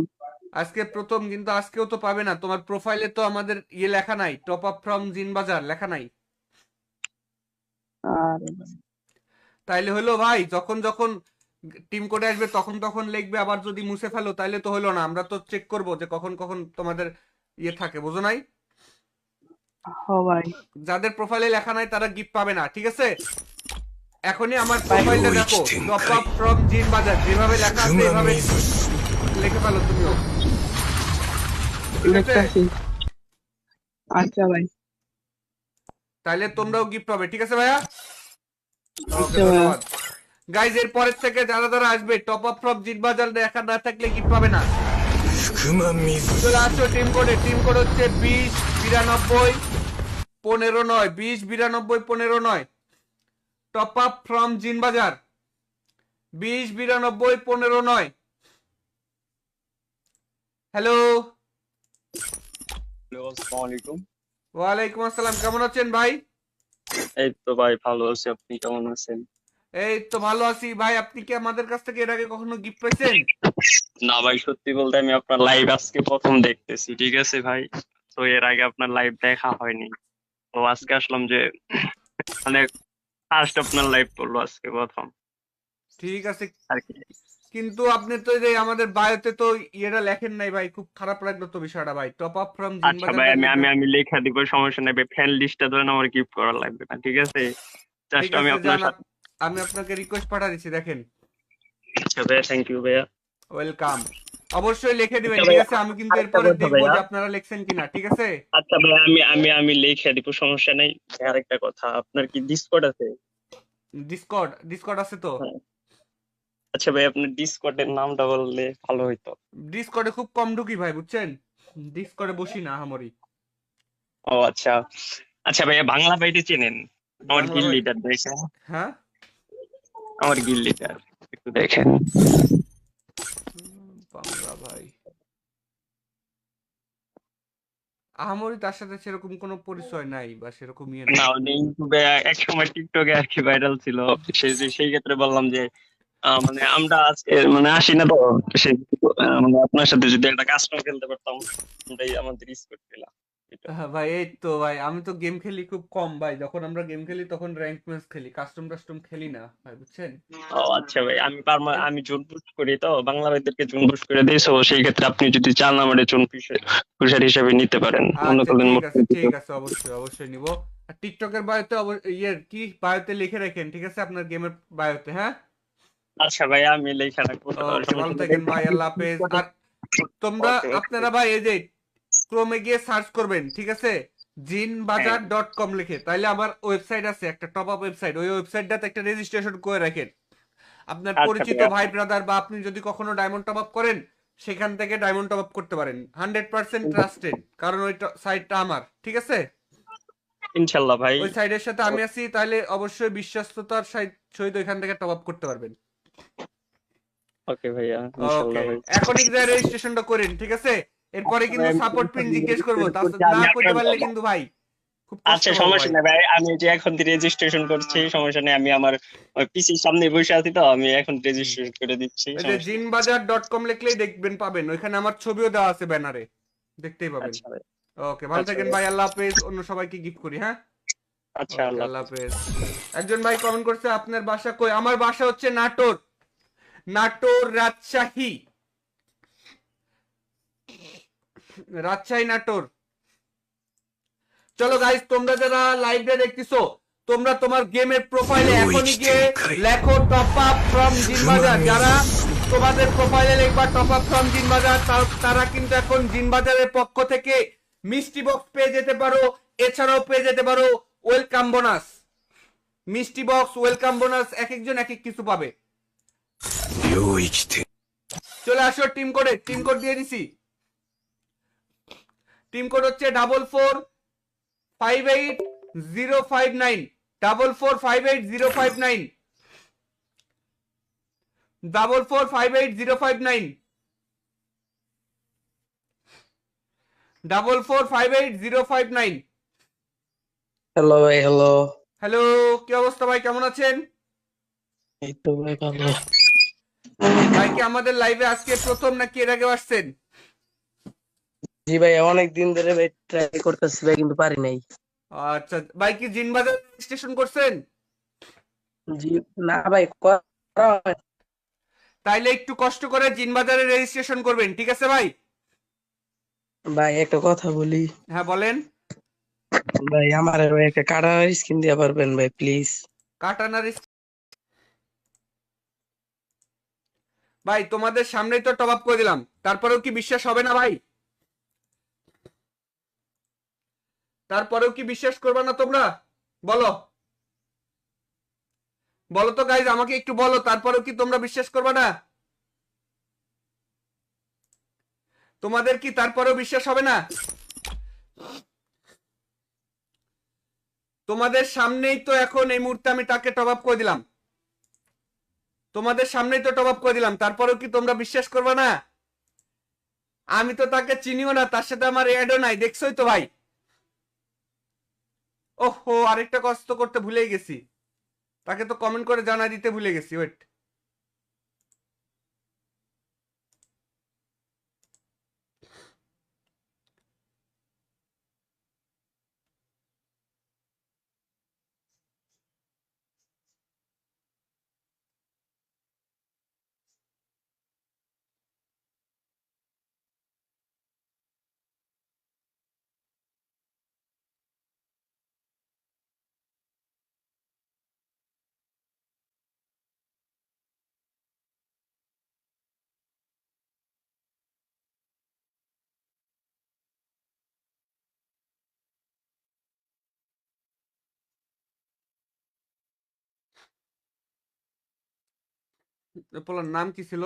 আজকে প্রথম, কিন্তু আজকেও তো পাবে না। তোমার প্রোফাইলে তো আমাদের ইয়ে লেখা নাই, টপ আপ ফ্রম জিন বাজার লেখা নাই। আর তাইলে হলো ভাই, যখন যখন টিম কোডে আসবে তখন তখন লিখবে। আবার যদি মুছে ফেলো তাইলে তো হলো না। আমরা তো চেক করব যে কখন কখন তোমাদের ইয়ে থাকে, বুঝো নাই? ভাই যাদের প্রোফাইলে লেখা নাই তারা গিফট পাবে না, ঠিক আছে? এখনই আমার প্রোফাইলটা দেখো, টপ আপ ফ্রম জিন বাজার, যেভাবে লেখা আছে এভাবে লিখে ফেলো তুমিও, ঠিক আছে? দেখতেছি। আচ্ছা ভাই। তাইলে তোমরাও গিফট পাবে, ঠিক আছে ভাইয়া? ওকে, আচ্ছা ভাইয়া। ধন্যবাদ গাইজ। এর পরের থেকে যারা যারা আসবে টপ আপ ফ্রম জিন বাজার দেখা না থাকলে গিফট পাবে না। চলে আসো টিম কোডে। টিম কোড হচ্ছে 209215 209215 টপ আপ ফ্রম জিন বাজার 209215। হ্যালো, আসসালামু আলাইকুম। ওয়ালাইকুম আসসালাম, কেমন আছেন ভাই? এই তো ভাই ভালো আছি, আপনি কেমন আছেন? এই তো ভালো আছি ভাই। আপনি কি আমাদের কাছ থেকে এর আগে কখনো গিফট পাইছেন? না ভাই, সত্যি বলতে আমি আপনার লাইভ আজকে প্রথম দেখতেছি, ঠিক আছে ভাই? তো এর আগে আপনার লাইভ দেখা হয়নি, তো আজকে আসলাম যে মানে ফার্স্ট আপনার লাইভ করলো আজকে প্রথম ঠিক আছে, আর কি। কিন্তু আপনি তো যে আমাদের বায়োতে তো ইয়েটা লেখেন নাই ভাই, খুব খারাপ লাগলো তো বিষয়টা ভাই। টপ আপ ফ্রম জিন আচ্ছা বাজার ভাই, আমি আমি আমি লেখা দিব, সমস্যা নাই ভাই। ফ্যান লিস্টটা ধরেন আমার গিফট করা লাগবে না, ঠিক আছে? ঠিক জাস্ট আমি আছে, আপনার জান, সাথে। আমি আপনাকে রিকোয়েস্ট পাঠা দিচ্ছি, দেখেন। আচ্ছা ভাইয়া, থ্যাংক ইউ ভাইয়া। ওয়েলকাম। অবশ্যই লিখে দিবেন, আচ্ছা ঠিক ভাইয়া, আছে? আমি কিন্তু আরেকটা এরপরে কথা দেখবো ভাইয়া। যে আপনারা লিখছেন কিনা, ঠিক আছে? আচ্ছা ভাইয়া, আমি লেখা দিব, সমস্যা নাই। আরেকটা কথা, আপনার কি ডিসকর্ড আছে? ডিসকর্ড ডিসকর্ড আছে তো। হ্যাঁ। আচ্ছা ভাই, আপনার ডিসকর্ডের নামটা বললে ভালো হইতো। ডিসকর্ডে খুব কম ঢুকি ভাই, বুঝছেন? ডিসকর্ডে বসি না হামরি। ও আচ্ছা। আচ্ছা ভাইয়া, বাংলা বাইটে চেনেন? আমার বাংলা গিল ভাই, লিডার দেখেন, হ্যাঁ। আমার গিল লিডার একটু দেখেন। আহামরি তার সাথে সেরকম কোনো পরিচয় নাই বা সেরকম ইয়ে না নাই। ওই ইউটিউবে এক সময় টিকটকে আর কি ভাইরাল ছিল। সেই ক্ষেত্রে বললাম যে মানে আমরা আজকে মানে আসি না তো, সেই মানে আপনার সাথে যদি একটা কাস্টম খেলতে পারতাম, এটাই আমাদের স্কোর ছিল। এটা। হ্যাঁ ভাই, এই তো ভাই, আমি তো গেম খেলি খুব কম ভাই। যখন আমরা গেম খেলি তখন র্যাঙ্ক ম্যাচ খেলি, কাস্টম টাস্টম খেলি না ভাই, বুঝছেন? ও আচ্ছা ভাই, এই আমি জোন পুশ করি তো, বাংলা ভাইদেরকে জোন পুশ করে দিই। তো সেই ক্ষেত্রে আপনি যদি চান আমার জোন পুষার হিসেবে নিতে পারেন, মনে আচ্ছা, করলেন ঠিক আছে, মোটামুটি ঠিক আছে, অবশ্যই অবশ্যই নিব। আর টিকটকের বায়োতে ইয়ের কি বায়োতে লিখে রাখেন, ঠিক আছে, আপনার গেমের বায়োতে, হ্যাঁ? আচ্ছা ভাই, আমি লেখা রাখবো, ওকে, ভালো সমস্যা থাকেন ভাই, আল্লাহ হাফেজ। নেই। আর তোমরা, ওকে ওকে। আপনারা ভাই এই যে ক্রোমে গিয়ে সার্চ করবেন, ঠিক আছে, হ্যাঁ jinbazar.com লিখে, তাইলে আমার ওয়েবসাইট আছে একটা, টপ আপ ওয়েবসাইট, ওই ওয়েবসাইটটাতে একটা রেজিস্ট্রেশন করে রাখেন। আপনার আচ্ছা পরিচিত ভাইয়া। ভাই ব্রাদার বা আপনি যদি কখনো ডায়মন্ড টপ আপ করেন, সেখান থেকে ডায়মন্ড টপ আপ করতে পারেন। 100% ট্রাস্টেড, কারণ ওই সাইটটা আমার, ঠিক আছে? ইনশাল্লাহ ভাই। ওই সাইডের সাথে আমি আছি, তাহলে অবশ্যই বিশ্বস্ততার সহিত ওইখান থেকে টপ আপ করতে পারবেন। ওকে ভাইয়া, ওকে, ইনশাল্লাহ ভাই। এখনই যা রেজিস্ট্রেশনটা করেন, ঠিক আছে? এরপরে আচ্ছা ভাই, কিন্তু আমি সাপোর্ট পিন জিজ্ঞেস করবো, তা করছি, না আমি করতে আপনার পারলে কিন্তু ভাই খুব কষ্ট আচ্ছা পাবো সমস্যা ভাই। নেই ভাই, আমি যে এখন রেজিস্ট্রেশন করছি, সমস্যা নেই। আমি আমার পিসির সামনে বসে আছি তো, আমি এখন হুম। রেজিস্ট্রেশন করে দিচ্ছি, ওই যে সমস্যা নেই। jinbazar.com লিখলেই দেখবেন, পাবেন, ওইখানে আমার ছবিও দেওয়া আছে ব্যানারে, দেখতেই পাবেন। আচ্ছা ভাই। ওকে, ভালো আচ্ছা থাকেন ভাই। ভাই, আল্লাহ হাফেজ। অন্য সবাইকে গিফট করি, হ্যাঁ? আচ্ছা, ওকে, আল্লাহ আল্লাহ হাফেজ। হাফেজ। একজন ভাই কমেন্ট করছে, আপনার বাসা কই? আমার বাসা হচ্ছে নাটোর, নাটোর রাজশাহী, রাজশাহী নাটোর। চলো গাইস, তোমরা যারা লাইভে দেখতেছো, তোমরা তোমার গেমের প্রোফাইলে এখনই গিয়ে লেখো টপ আপ ফ্রম জিনবাজার। যারা তোমাদের প্রোফাইলে লিখবা টপ আপ ফ্রম জিনবাজার, তারা কিন্তু এখন জিনবাজারের পক্ষ থেকে মিষ্টি বক্স পেয়ে যেতে পারো। এছাড়াও পেয়ে যেতে পারো ওয়েলকাম বোনাস, মিষ্টি বক্স, ওয়েলকাম বোনাস, এক একজন এক এক কিছু পাবে। চলে আসো টিম কোডে, টিম কোড দিয়ে দিছি। টিম কোড হচ্ছে 4458 059, 4458 059, 4458 059, 4458 059। হ্যালো ভাই, হ্যালো। হ্যালো, কি অবস্থা ভাই, কেমন আছেন? এই তো ভাই ভালো। ভাই কি আমাদের লাইভে আজকে প্রথম নাকি এর আগে আসছেন? জি ভাই, অনেক দিন ধরে ভাই ট্রাই করতেছি ভাই, কিন্তু পারি নাই। আচ্ছা ভাই, কি জিনবাজার রেজিস্ট্রেশন করছেন? জি না ভাই, করা হয়। তাইলে একটু কষ্ট করে জিনবাজারে রেজিস্ট্রেশন করবেন, ঠিক আছে ভাই? ভাই একটা কথা বলি। হ্যাঁ বলেন। ভাই আমার ভাই একটা কাটার স্কিন দিয়ে পারবেন ভাই, প্লিজ? কাটানার ভাই, তোমাদের সামনেই তো টপ আপ করে দিলাম, তারপরেও কি বিশ্বাস হবে না ভাই? তারপরেও কি বিশ্বাস করবে না তোমরা? বলো, বলো তো গাইজ, আমাকে একটু বলো, তারপরেও কি তোমরা বিশ্বাস করবে না? তোমাদের কি তারপরেও বিশ্বাস হবে না? তোমাদের সামনেই তো এখন এই মুহূর্তে আমি তাকে টপ আপ করে দিলাম, তোমাদের সামনেই তো টপ আপ করে দিলাম, তারপরেও কি তোমরা বিশ্বাস করবে না? আমি তো তাকে চিনিও না, তার সাথে আমার অ্যাডও নাই, দেখছোই তো ভাই। ওহো, আরেকটা কষ্ট করতে ভুলেই গেছি, তাকে তো কমেন্ট করে জানা দিতে ভুলে গেছি, ওয়েট। পোলার নাম কি ছিল?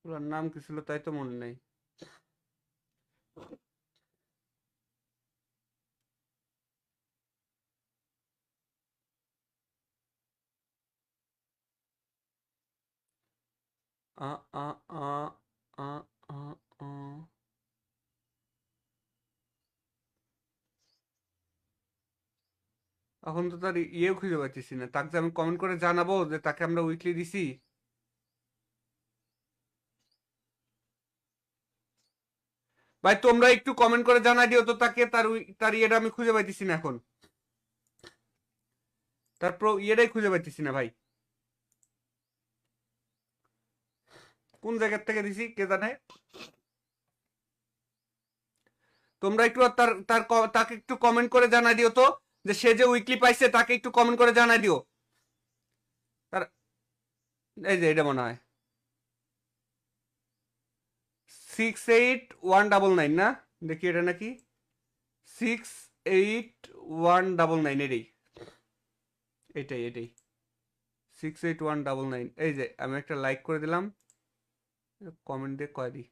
পোলার নাম কি ছিল তাই তো মনে নেই। আ আ আ আ আ আ। এখন তো তার ইয়েও খুঁজে পাচ্ছি না, তাকে যে আমি কমেন্ট করে জানাবো যে তাকে আমরা উইকলি দিছি। ভাই তোমরা একটু কমেন্ট করে জানাই দিও তো তাকে, তার ইয়েটা আমি খুঁজে পাইতেছি না এখন, তারপর ইয়েটাই খুঁজে পাইতেছি না ভাই, কোন জায়গার থেকে দিছি কে জানে। তোমরা একটু তাকে একটু কমেন্ট করে জানাই দিও তো, যে সে যে উইকলি পাইছে তাকে একটু কমেন্ট করে জানাই দিও। তার এই যে এটা মনে হয় 68199 না, দেখি এটা নাকি 68199, এটাই এটাই 68199। এই যে আমি একটা লাইক করে দিলাম, কমেন্ট দিয়ে কয় দিই।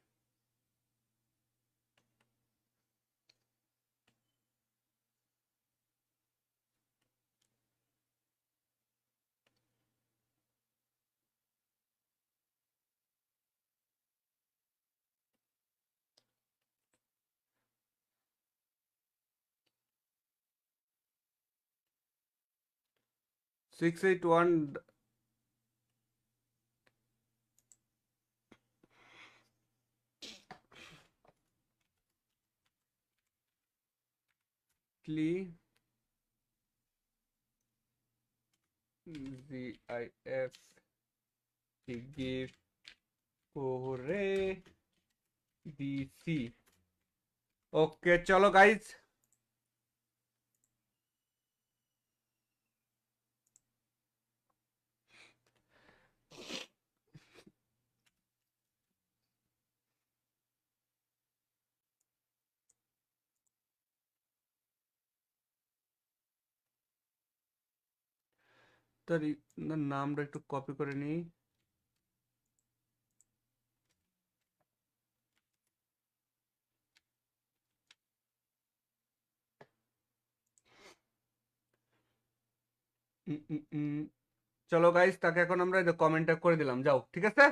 Six eight one GIF gift করে দিছি। ওকে চলো গাইজ, তার নামটা একটু কপি করে নিই। চলো গাইজ, তাকে এখন আমরা কমেন্টটা করে দিলাম, যাও ঠিক আছে,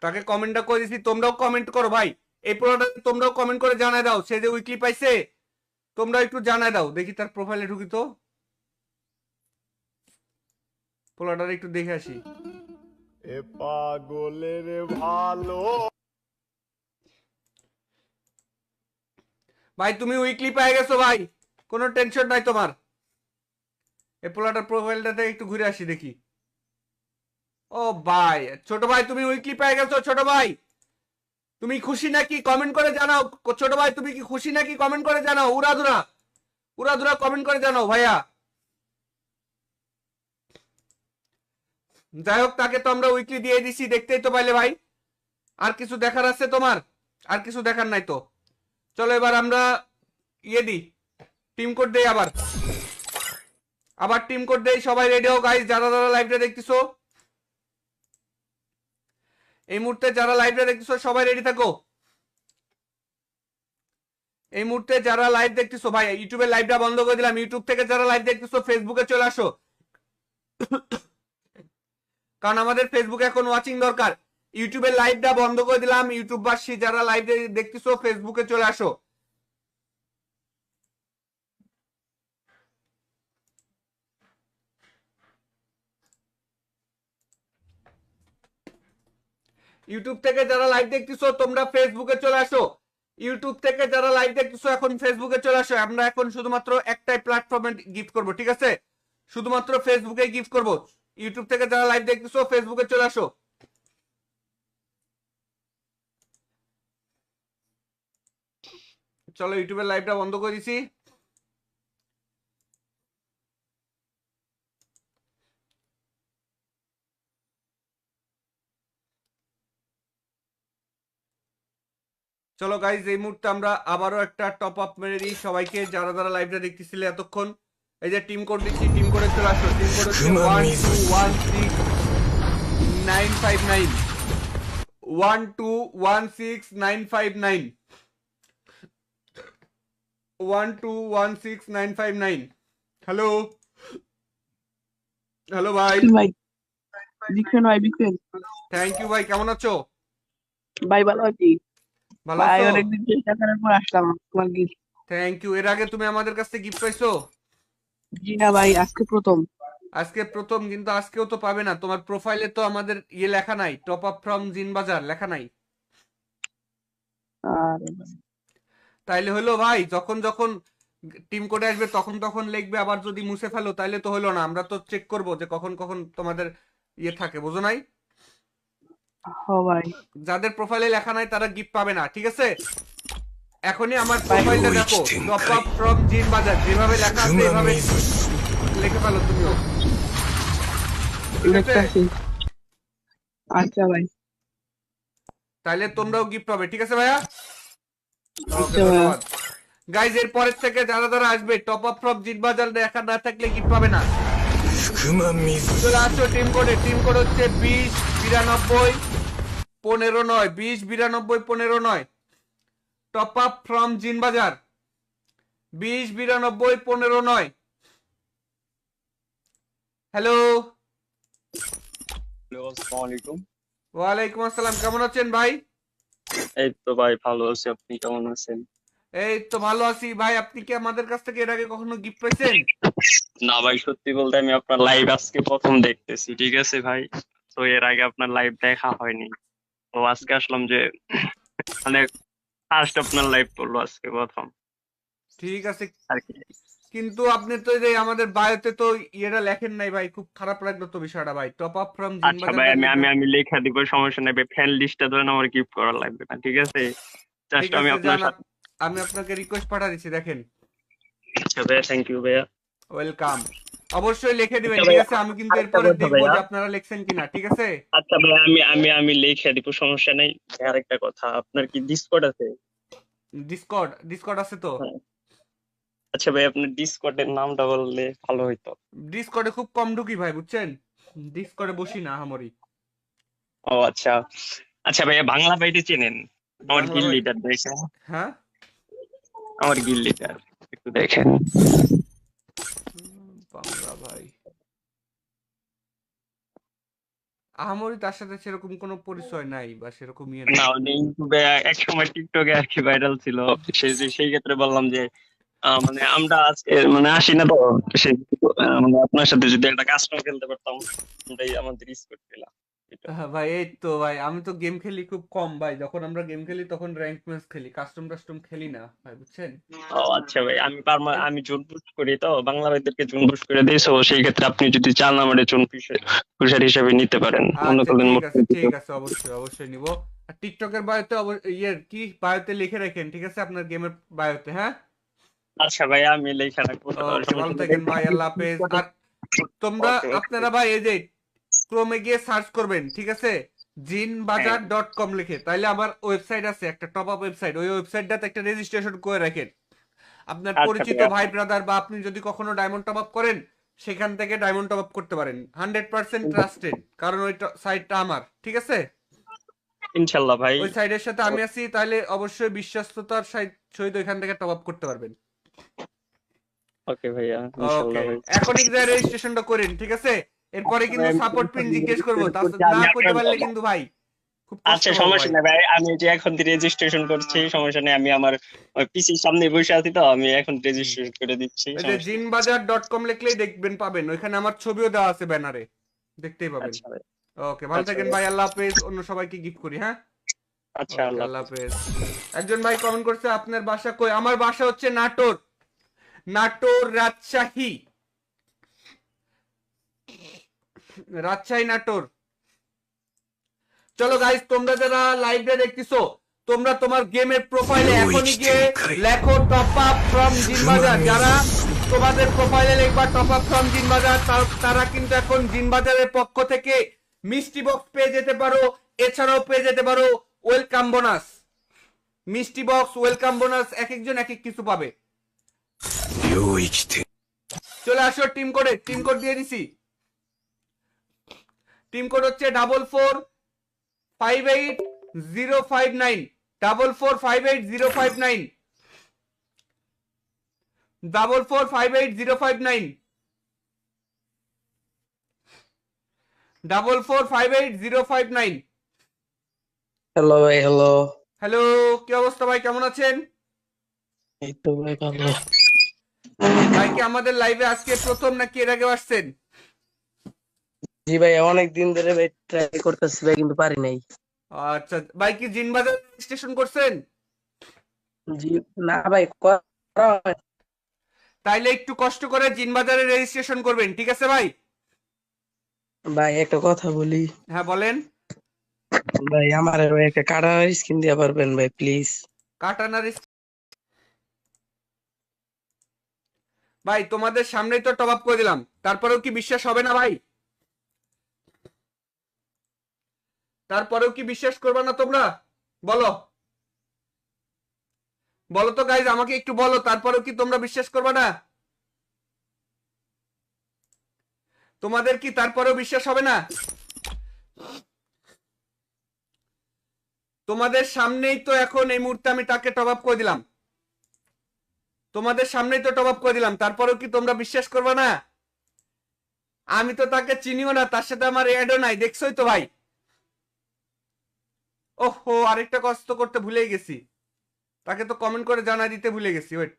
তাকে কমেন্টটা করে দিছি, তোমরাও কমেন্ট করো ভাই, এই পোলাটা তোমরাও কমেন্ট করে জানাই দাও সে যে উইকলি পাইছে, তোমরা একটু জানাই দাও। দেখি তার প্রোফাইলে ঢুকি তো, পোলাটার একটু দেখে আসি। এ পাগলের ভালো ভাই তুমি উইকলি পেয়ে গেছো ভাই, কোনো টেনশন নাই তোমার। এই পোলাটার প্রোফাইলটাতে একটু ঘুরে আসি দেখি। ও ভাই, ছোট ভাই তুমি উইকলি পেয়ে গেছো, ছোট ভাই তুমি খুশি নাকি কমেন্ট করে জানাও। ছোট ভাই তুমি কি খুশি নাকি কমেন্ট করে জানাও, উড়াধুরা উড়াধুরা কমেন্ট করে জানাও ভাইয়া। যাই হোক, তাকে তো আমরা উইকলি দিয়ে দিছি, দেখতেই তো পাইলে ভাই। আর কিছু দেখার আছে তোমার? আর কিছু দেখার নাই তো। চলো এবার আমরা ইয়ে দিই, টিম কোড দেই, আবার আবার টিম কোড দেই। সবাই রেডি হও গাইস, যারা যারা লাইভটা দেখতেছো এই মুহূর্তে, যারা লাইভটা দেখতেছো সবাই রেডি থাকো। এই মুহূর্তে যারা লাইভ দেখতেছো ভাই, ইউটিউবে লাইভটা বন্ধ করে দিলাম, ইউটিউব থেকে যারা লাইভ দেখতেছো ফেসবুকে চলে আসো, কারণ আমাদের ফেসবুকে এখন ওয়াচিং দরকার। ইউটিউবের লাইভটা বন্ধ করে দিলাম, ইউটিউববাসী যারা লাইভ দেখতেছো ফেসবুকে চলে আসো। ইউটিউব থেকে যারা লাইভ দেখতেছো তোমরা ফেসবুকে চলে আসো। ইউটিউব থেকে যারা লাইভ দেখতেছো এখন ফেসবুকে চলে আসো। আমরা এখন শুধুমাত্র একটাই প্ল্যাটফর্মে গিফট করব, ঠিক আছে? শুধুমাত্র ফেসবুকে গিফট করব। ইউটিউব থেকে যারা লাইভ দেখতেছো ফেসবুকে চলে আসো। চলো ইউটিউবের লাইভটা বন্ধ করে দিছি। চলো গাইজ, এই মুহূর্তে আমরা আবারও একটা টপ আপ মেরে দিই সবাইকে, যারা যারা লাইভটা দেখতেছিলে এতক্ষণ। এই যে টিম কোড দিচ্ছি, টিম কোডে চলে আসো। টিম কোড হচ্ছে 1216959 1216959 1216959। হ্যালো হ্যালো ভাই, ভাই বিক্রেন ভাই, বিক্রেন থ্যাংক ইউ ভাই, কেমন আছো? ভাই, ভালো আছি ভালো ভাই। আছো? অনেকদিন চেষ্টা করার পর আসলাম তোমার গিফট। Thank you. এর আগে তুমি আমাদের কাছ থেকে গিফট পাইছো? জি না ভাই, আজকে প্রথম। আজকে প্রথম, কিন্তু আজকেও তো পাবে না, তোমার প্রোফাইলে তো আমাদের ইয়ে লেখা নাই, টপ আপ ফ্রম জিন বাজার লেখা নাই। আর তাইলে হলো ভাই, যখন যখন টিম কোডে আসবে তখন তখন লিখবে, আবার যদি মুছে ফেলো তাইলে তো হলো না, আমরা তো চেক করব যে কখন কখন তোমাদের ইয়ে থাকে, বুঝো নাই? হ ভাই। যাদের প্রোফাইলে লেখা নাই তারা গিফট পাবে না, ঠিক আছে? এখনই আমার ভাই, প্রোফাইলটা দেখো, টপ আপ ফ্রম জিন বাজার যেভাবে লেখা আছে এভাবে লিখে ফেলো তুমিও, ঠিক আছে? দেখতে আছি। আচ্ছা ভাই। তাইলে তোমরাও গিফট পাবে, ঠিক আছে ভাইয়া? ওকে, আচ্ছা ভাইয়া। ধন্যবাদ। গাইজ, এর পরের থেকে যারা যারা আসবে টপ আপ ফ্রম জিন বাজার লেখা না থাকলে গিফট পাবে না। চলে আসো টিম কোডে। টিম কোড হচ্ছে 20 92 15 9, 20 92 15 9। টপ আপ ফ্রম জিন বাজার 20 92 15 9। হ্যালো, আসসালামু আলাইকুম। ওয়ালাইকুম আসসালাম, কেমন আছেন ভাই? এই তো ভাই ভালো আছি, আপনি কেমন আছেন? এই তো ভালো আছি ভাই। আপনি কি আমাদের কাছ থেকে এর আগে কখনো গিফট পাইছেন? না ভাই, সত্যি বলতে আমি আপনার লাইভ আজকে প্রথম দেখতেছি, ঠিক আছে ভাই। তো এর আগে আপনার লাইভ দেখা হয়নি, তো আজকে আসলাম যে মানে ফার্স্ট আপনার লাইভ করলো আজকে প্রথম ঠিক আছে, আর কি। কিন্তু আপনি তো এই যে আমাদের বায়োতে তো ইয়েটা লেখেন নাই ভাই, খুব খারাপ লাগলো তো বিষয়টা ভাই। টপ আপ ফ্রম জিন আচ্ছা ভাই, বাজারটা আমি লিখে। আমি আমি লেখা দিব, সমস্যা নেই ভাই। ফ্যান লিস্টটা ধরেন আমার গিফট করা লাগবে না, ঠিক আছে? ঠিক জাস্ট আমি আছে, আপনার যান সাথে। আমি আপনাকে রিকোয়েস্ট পাঠা দিচ্ছি, দেখেন। আচ্ছা ভাইয়া, থ্যাংক ইউ ভাইয়া। ওয়েলকাম। অবশ্যই লিখে দিবেন, আচ্ছা ঠিক ভাইয়া, আছে? আমি কিন্তু আরেকটা এরপরে কথা দেখবো ভাইয়া। যে আপনারা লিখছেন কিনা, ঠিক আছে? আচ্ছা ভাইয়া, আমি লিখে দিব, সমস্যা নেই। আরেকটা কথা, আপনার কি ডিসকর্ড আছে? ডিসকর্ড, ডিসকর্ড আছে তো। হ্যাঁ। আচ্ছা ভাই, আপনার ডিসকর্ডের নামটা বললে ভালো হইতো। ডিসকর্ডে খুব কম ঢুকি ভাই, বুঝছেন? ডিসকর্ডে বসি না আহামরি। ও আচ্ছা। আচ্ছা ভাইয়া, বাংলা বাইটে চেনেন? আমার বাংলা গিল ভাই, লিডার দেখেন। হ্যাঁ। আমার গিল লিডার একটু দেখেন। বাংলা ভাই, আহামরি তার সাথে সেরকম কোনো পরিচয় নাই বা সেরকম ইয়ে নাই। না, উনি ইউটিউবে এক সময় টিকটকে আর কি ভাইরাল ছিল। সেই ক্ষেত্রে বললাম যে মানে আমরা আজকে মানে আসি না তো, সেই মানে আপনার সাথে যদি একটা কাস্টম খেলতে পারতাম, আমরাই আমাদের স্কোর পেলাম। এটা। ভাই এই তো ভাই, আমি তো গেম খেলি খুব কম ভাই, যখন আমরা গেম খেলি তখন র্যাঙ্ক ম্যাচ খেলি, কাস্টম টাস্টম খেলি না ভাই, বুঝছেন? ও আচ্ছা ভাই, আমি জোন পুশ করি তো, বাংলা ভাইদেরকে জোন পুশ করে দিই। তো সেই ক্ষেত্রে আপনি যদি চান আমার জোন পুষার হিসেবে নিতে পারেন, মনে আচ্ছা করলেন ঠিক আছে, মোটামুটি। ঠিক আছে, অবশ্যই অবশ্যই নিব। আর টিকটকের বায়োতে ইয়ের কি বায়োতে লিখে রাখেন, ঠিক আছে? আপনার গেমের বায়োতে, হ্যাঁ। আচ্ছা ভাই, আমি লেখা রাখবো, ওকে, ভালো সমস্যা নেই। থাকেন ভাই, আল্লাহ হাফেজ। আর তোমরা ওকে ওকে। আপনারা ভাই এই যে ক্রোমে গিয়ে সার্চ করবেন, ঠিক আছে? হ্যাঁ। জিনবাজার.com লিখে, তাইলে আমার ওয়েবসাইট আছে একটা, টপ আপ ওয়েবসাইট, ওই ওয়েবসাইটটাতে একটা রেজিস্ট্রেশন করে রাখেন। আপনার আচ্ছা পরিচিত ভাইয়া। ভাই ব্রাদার বা আপনি যদি কখনো ডায়মন্ড টপ আপ করেন, সেখান থেকে ডায়মন্ড টপ আপ করতে পারেন। 100% ট্রাস্টেড, কারণ ওই সাইটটা আমার, ঠিক আছে? ইনশাল্লাহ ভাই। ওই সাইডের সাথে আমি আছি, তাহলে অবশ্যই বিশ্বস্ততার সহিত ওইখান থেকে টপ আপ করতে পারবেন। ওকে ভাইয়া, ওকে, ইনশাল্লাহ ভাই। এখনই যা রেজিস্ট্রেশনটা করেন, ঠিক আছে? এরপরে আচ্ছা ভাই, কিন্তু আমি সাপোর্ট পিন জিজ্ঞেস করবো, করছি, আমি না করতে আপনার। পারলে কিন্তু ভাই খুব কষ্ট আচ্ছা পাবো সমস্যা ভাই। নেই ভাই, আমি যে এখন রেজিস্ট্রেশন করছি, সমস্যা নেই। আমি আমার পিসির সামনে বসে আছি তো, আমি এখন হুম। রেজিস্ট্রেশন করে দিচ্ছি, ওই যে সমস্যা নেই। জিনবাজার.com লিখলেই দেখবেন, পাবেন, ওইখানে আমার ছবিও দেওয়া আছে ব্যানারে, দেখতেই পাবেন। আচ্ছা ভাই। ওকে, ভালো আচ্ছা থাকেন ভাই। ভাই, আল্লাহ হাফেজ। অন্য সবাইকে গিফট করি, হ্যাঁ। আচ্ছা, ওকে, আল্লাহ আল্লাহ হাফেজ। হাফেজ। একজন ভাই কমেন্ট করছে আপনার বাসা কই? আমার বাসা হচ্ছে নাটোর, নাটোর রাজশাহী, রাজশাহী নাটোর। চলো গাইস, তোমরা যারা লাইভে দেখতেছো, তোমরা তোমার গেমের প্রোফাইলে এখনই গিয়ে লেখো টপ আপ ফ্রম জিনবাজার। যারা তোমাদের প্রোফাইলে লিখবা টপ আপ ফ্রম জিনবাজার, তারা কিন্তু এখন জিনবাজারের পক্ষ থেকে মিষ্টি বক্স পেয়ে যেতে পারো, এছাড়াও পেয়ে যেতে পারো ওয়েলকাম বোনাস। মিষ্টি বক্স, ওয়েলকাম বোনাস, এক একজন এক এক কিছু পাবে। চলে আসো টিম কোডে, টিম কোড দিয়ে দিছি। টিম কোড হচ্ছে 4458059, 4458059, 4458059। 44580559। হ্যালো ভাই, হ্যালো। হ্যালো, কি অবস্থা ভাই, কেমন আছেন? এই তো ভাই ভালো। ভাই কি আমাদের লাইভে আজকে প্রথম নাকি এর আগেও আসছেন? জি ভাই, অনেক দিন ধরে ভাই ট্রাই করতেছি ভাই, কিন্তু পারি নাই। আচ্ছা ভাই, কি জিনবাজার রেজিস্ট্রেশন করছেন? জি না ভাই, করা হয়। তাইলে একটু কষ্ট করে জিনবাজারে রেজিস্ট্রেশন করবেন, ঠিক আছে ভাই? ভাই একটা কথা বলি। হ্যাঁ বলেন। ভাই আমার ভাই একটা কাটার স্কিন দিয়ে পারবেন ভাই, প্লিজ? কাটানার ভাই তোমাদের সামনেই তো টপ আপ করে দিলাম, তারপরেও কি বিশ্বাস হবে না ভাই? তারপরেও কি বিশ্বাস করবে না তোমরা? বলো, বলো তো গাইজ, আমাকে একটু বলো, তারপরেও কি তোমরা বিশ্বাস করবে না? তোমাদের কি তারপরেও বিশ্বাস হবে না? তোমাদের সামনেই তো এখন এই মুহূর্তে আমি তাকে টপ আপ করে দিলাম, তোমাদের সামনেই তো টপ আপ করে দিলাম, তারপরেও কি তোমরা বিশ্বাস করবে না? আমি তো তাকে চিনিও না, তার সাথে আমার অ্যাডও নাই, দেখছোই তো ভাই। ওহো, আরেকটা কষ্ট করতে ভুলেই গেছি, তাকে তো কমেন্ট করে জানা দিতে ভুলে গেছি, ওয়েট।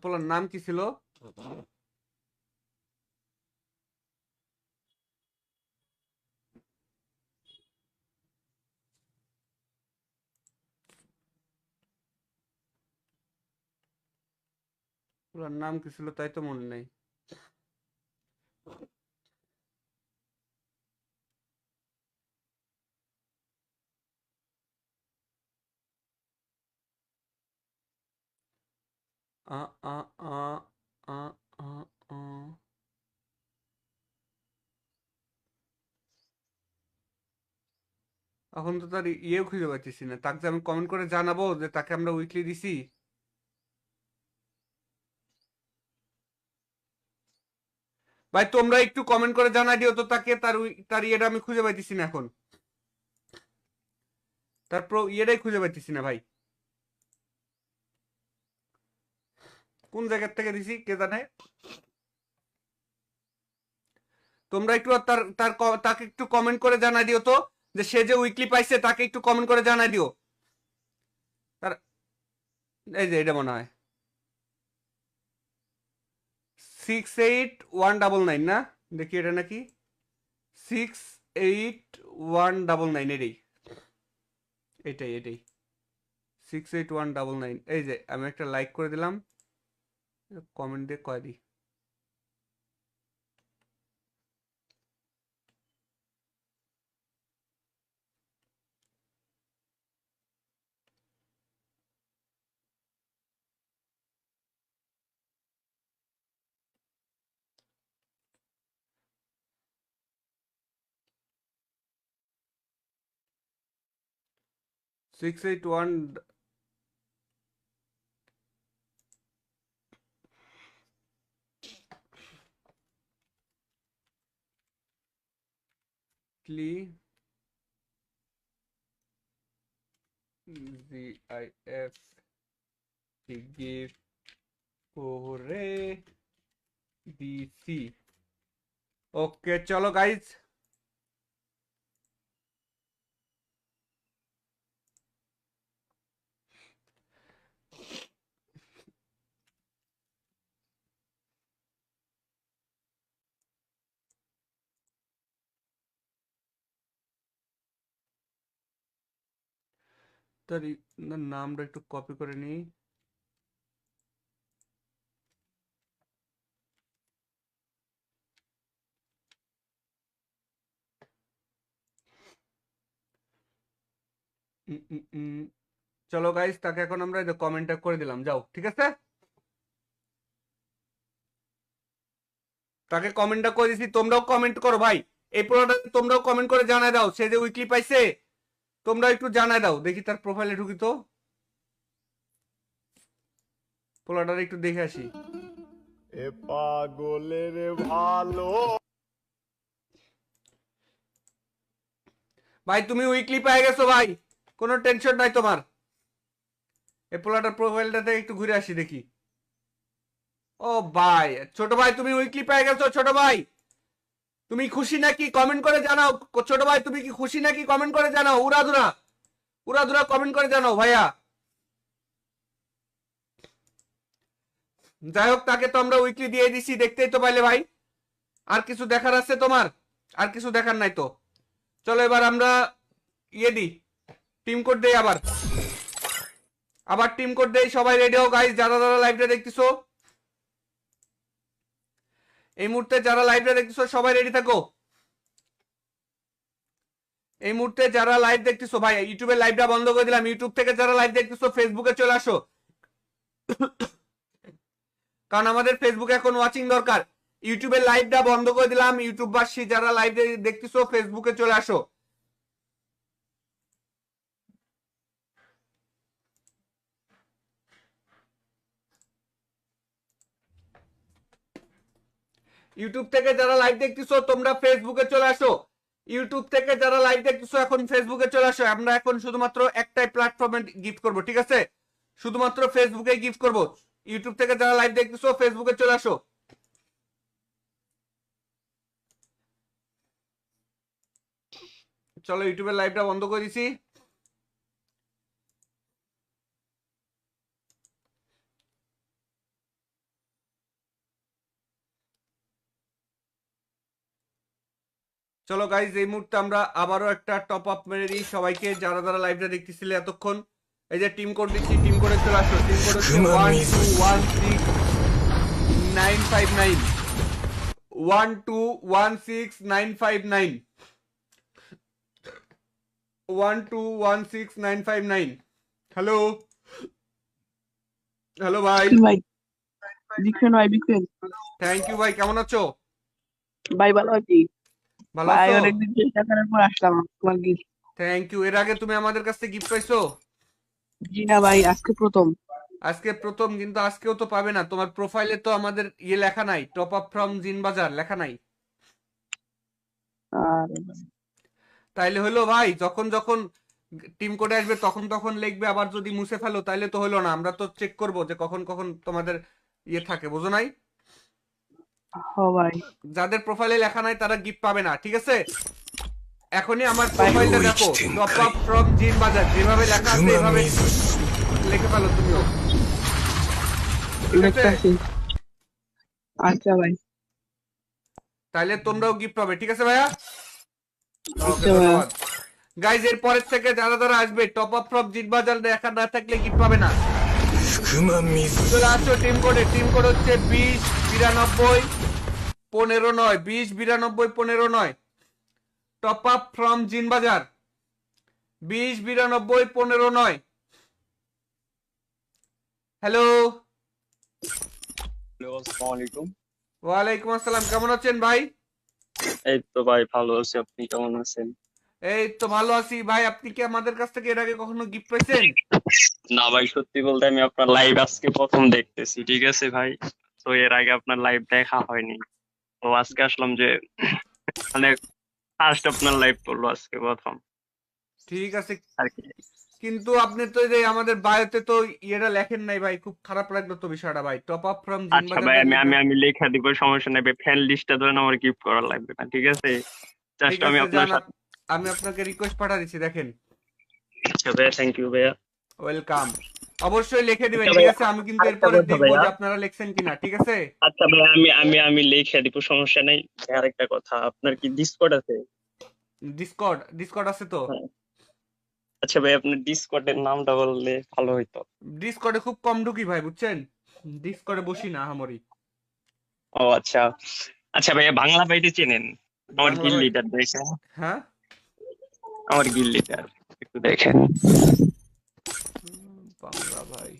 পোলার নাম কি ছিল? পোলার নাম কি ছিল তাই তো মনে নেই। আ আ আ আ আ আ। এখন তো তার ইয়েও খুঁজে পাচ্ছি না, তাকে যে আমি কমেন্ট করে জানাবো যে তাকে আমরা উইকলি দিছি। ভাই তোমরা একটু কমেন্ট করে জানাই দিও তো তাকে, তার ইয়েটা আমি খুঁজে পাইতেছি না এখন, তারপর ইয়েটাই খুঁজে পাইতেছি না ভাই, কোন জায়গার থেকে দিছি কে জানে। তোমরা একটু তাকে একটু কমেন্ট করে জানাই দিও তো, যে সে যে উইকলি পাইছে তাকে একটু কমেন্ট করে জানাই দিও। তার এই যে এটা মনে হয় 681999 না, দেখি এটা নাকি 681999, এটাই এটাই এটাই 681999। এই যে আমি একটা লাইক করে দিলাম, কমেন্ট দিয়ে কয় দিই। সিক্স এইট ওয়ান ক্লি GIF গিফট করে দিছি। ওকে চলো গাইজ, তার নামটা একটু কপি করে নিই। উম, উম, উম। চলো গাইস, তাকে এখন আমরা কমেন্টটা করে দিলাম, যাও, ঠিক আছে? তাকে কমেন্টটা করে দিছি, তোমরাও কমেন্ট করো ভাই। এই পোলাটা তোমরাও কমেন্ট করে জানায় দাও, সে যে উইকলি পাইছে তোমরা একটু জানায় দাও। দেখি তার প্রোফাইলে ঢুকি তো, পোলাটার একটু দেখে আসি। এ পাগলের ভালো ভাই তুমি উইকলি পেয়ে গেছো ভাই, কোনো টেনশন নাই তোমার। এই পোলাটার প্রোফাইলটাতে একটু ঘুরে আসি দেখি। ও ভাই, ছোট ভাই তুমি উইকলি পেয়ে গেছো। ছোট ভাই তুমি খুশি নাকি কমেন্ট করে জানাও। ছোট ভাই তুমি কি খুশি নাকি কমেন্ট করে জানাও। উড়াধুরা উড়াধুরা কমেন্ট করে জানাও ভাইয়া। যাই হোক, তাকে তো আমরা উইকলি দিয়ে দিছি, দেখতেই তো পাইলে ভাই। আর কিছু দেখার আছে তোমার? আর কিছু দেখার নাই তো। চলো এবার আমরা ইয়ে দিই, টিম কোড দেই। আবার আবার টিম কোড দেই। সবাই রেডি হও গাইস, যারা যারা লাইভটা দেখতেছো এই মুহূর্তে, যারা লাইভটা দেখতেছো সবাই রেডি থাকো। এই মুহূর্তে যারা লাইভ দেখতেছো ভাই, ইউটিউবের লাইভটা বন্ধ করে দিলাম। ইউটিউব থেকে যারা লাইভ দেখতেছো ফেসবুকে চলে আসো, কারণ আমাদের ফেসবুকে এখন ওয়াচিং দরকার। ইউটিউবের লাইভটা বন্ধ করে দিলাম। ইউটিউববাসী যারা লাইভ দেখতেছো ফেসবুকে চলে আসো। ইউটিউব থেকে যারা লাইভ দেখতেছো তোমরা ফেসবুকে চলে আসো। ইউটিউব থেকে যারা লাইভ দেখতেছো এখন ফেসবুকে চলে আসো। আমরা এখন শুধুমাত্র একটাই প্ল্যাটফর্মে গিফট করব, ঠিক আছে? শুধুমাত্র ফেসবুকে গিফট করব। ইউটিউব থেকে যারা লাইভ দেখতেছো ফেসবুকে চলে আসো। চলো ইউটিউবের লাইভটা বন্ধ করে দিছি। চলো গাইজ, এই মুহূর্তে আমরা আবারও একটা টপ আপ মেরে দিই সবাইকে, যারা যারা লাইভটা দেখতেছিলে এতক্ষণ। এই যে টিম কোড দিচ্ছি, টিম কোডে চলে আসো। টিম কোড হচ্ছে 1216959 1216959 1216959। হ্যালো হ্যালো ভাই। ভাই বিক্রেন ভাই, বিক্রেন থ্যাংক ইউ ভাই, কেমন আছো? ভাই, ভালো আছি ভালো ভাই। আছো? অনেকদিন চেষ্টা করার পর আসলাম তোমার গিফট। Thank you. এর আগে তুমি আমাদের কাছ থেকে গিফট পাইছো? জি না ভাই, আজকে প্রথম। আজকে প্রথম, কিন্তু আজকেও তো পাবে না। তোমার প্রোফাইলে তো আমাদের ইয়ে লেখা নাই, টপ আপ ফ্রম জিন বাজার লেখা নাই। আর তাইলে হলো ভাই, যখন যখন টিম কোডে আসবে তখন তখন লিখবে। আবার যদি মুছে ফেলো তাইলে তো হলো না। আমরা তো চেক করব যে কখন কখন তোমাদের ইয়ে থাকে, বুঝো নাই? ভাই, যাদের প্রোফাইলে লেখা নাই তারা গিফট পাবে না, ঠিক আছে? এখনই আমার প্রোফাইলটা দেখো, টপ আপ ফ্রম জিন বাজার, যেভাবে লেখা আছে এভাবে লিখে ফেলো তুমিও, ঠিক আছে? দেখতেছি। আচ্ছা ভাই। তাইলে তোমরাও গিফট পাবে, ঠিক আছে ভাইয়া? ওকে, আচ্ছা ভাইয়া। ধন্যবাদ। গাইজ এর পরের থেকে যারা যারা আসবে টপ আপ ফ্রম জিন বাজার লেখা না থাকলে গিফট পাবে না। চলে আসো টিম কোডে। টিম কোড হচ্ছে 209215 209215 টপ আপ ফ্রম জিন বাজার 209215। হ্যালো, আসসালামু আলাইকুম। ওয়ালাইকুম আসসালাম, কেমন আছেন ভাই? এই তো ভাই ভালো আছি, আপনি কেমন আছেন? এই তো ভালো আছি ভাই। আপনি কি আমাদের কাছ থেকে এর আগে কখনো গিফট পাইছেন? না ভাই, সত্যি বলতে আমি আপনার লাইভ আজকে প্রথম দেখতেছি, ঠিক আছে ভাই। তো এর আগে আপনার লাইভ দেখা হয়নি, তো আজকে আসলাম যে মানে ফার্স্ট আপনার লাইভ করলো আজকে প্রথম ঠিক আছে, আর কি। কিন্তু আপনি তো এই যে আমাদের বায়োতে তো ইয়েটা লেখেন নাই ভাই, খুব খারাপ লাগলো তো বিষয়টা ভাই। টপ আপ ফ্রম জিন আচ্ছা বাজার ভাই, আমি লিখে। আমি আমি লেখা দিব, সমস্যা নেই ভাই। ফ্যান লিস্টটা ধরেন আমার গিফট করা লাগবে না, ঠিক আছে? ঠিক জাস্ট আমি আছে, আপনার জান, সাথে। আমি আপনাকে রিকোয়েস্ট পাঠা দিচ্ছি, দেখেন। আচ্ছা ভাইয়া, থ্যাংক ইউ ভাইয়া। ওয়েলকাম। অবশ্যই লিখে দিবেন, আচ্ছা ঠিক ভাইয়া, আছে? আমি কিন্তু আরেকটা এরপরে কথা দেখবো ভাইয়া। যে আপনারা লিখছেন কিনা, ঠিক আছে? আচ্ছা ভাই, আমি লিখে দিব, সমস্যা নেই। আরেকটা কথা, আপনার কি ডিসকর্ড আছে? ডিসকর্ড ডিসকর্ড আছে তো। হ্যাঁ। আচ্ছা ভাই, আপনার ডিসকর্ডের নামটা বললে ভালো হইতো। ডিসকর্ডে খুব কম ঢুকি ভাই, বুঝছেন? ডিসকর্ডে বসি না আহামরি। ও আচ্ছা। আচ্ছা ভাইয়া, বাংলা বাইটে চেনেন? আমার বাংলা গিল ভাই, লিডার দেখে, হ্যাঁ। আমার গিল লিডার একটু দেখেন। বাংলা ভাই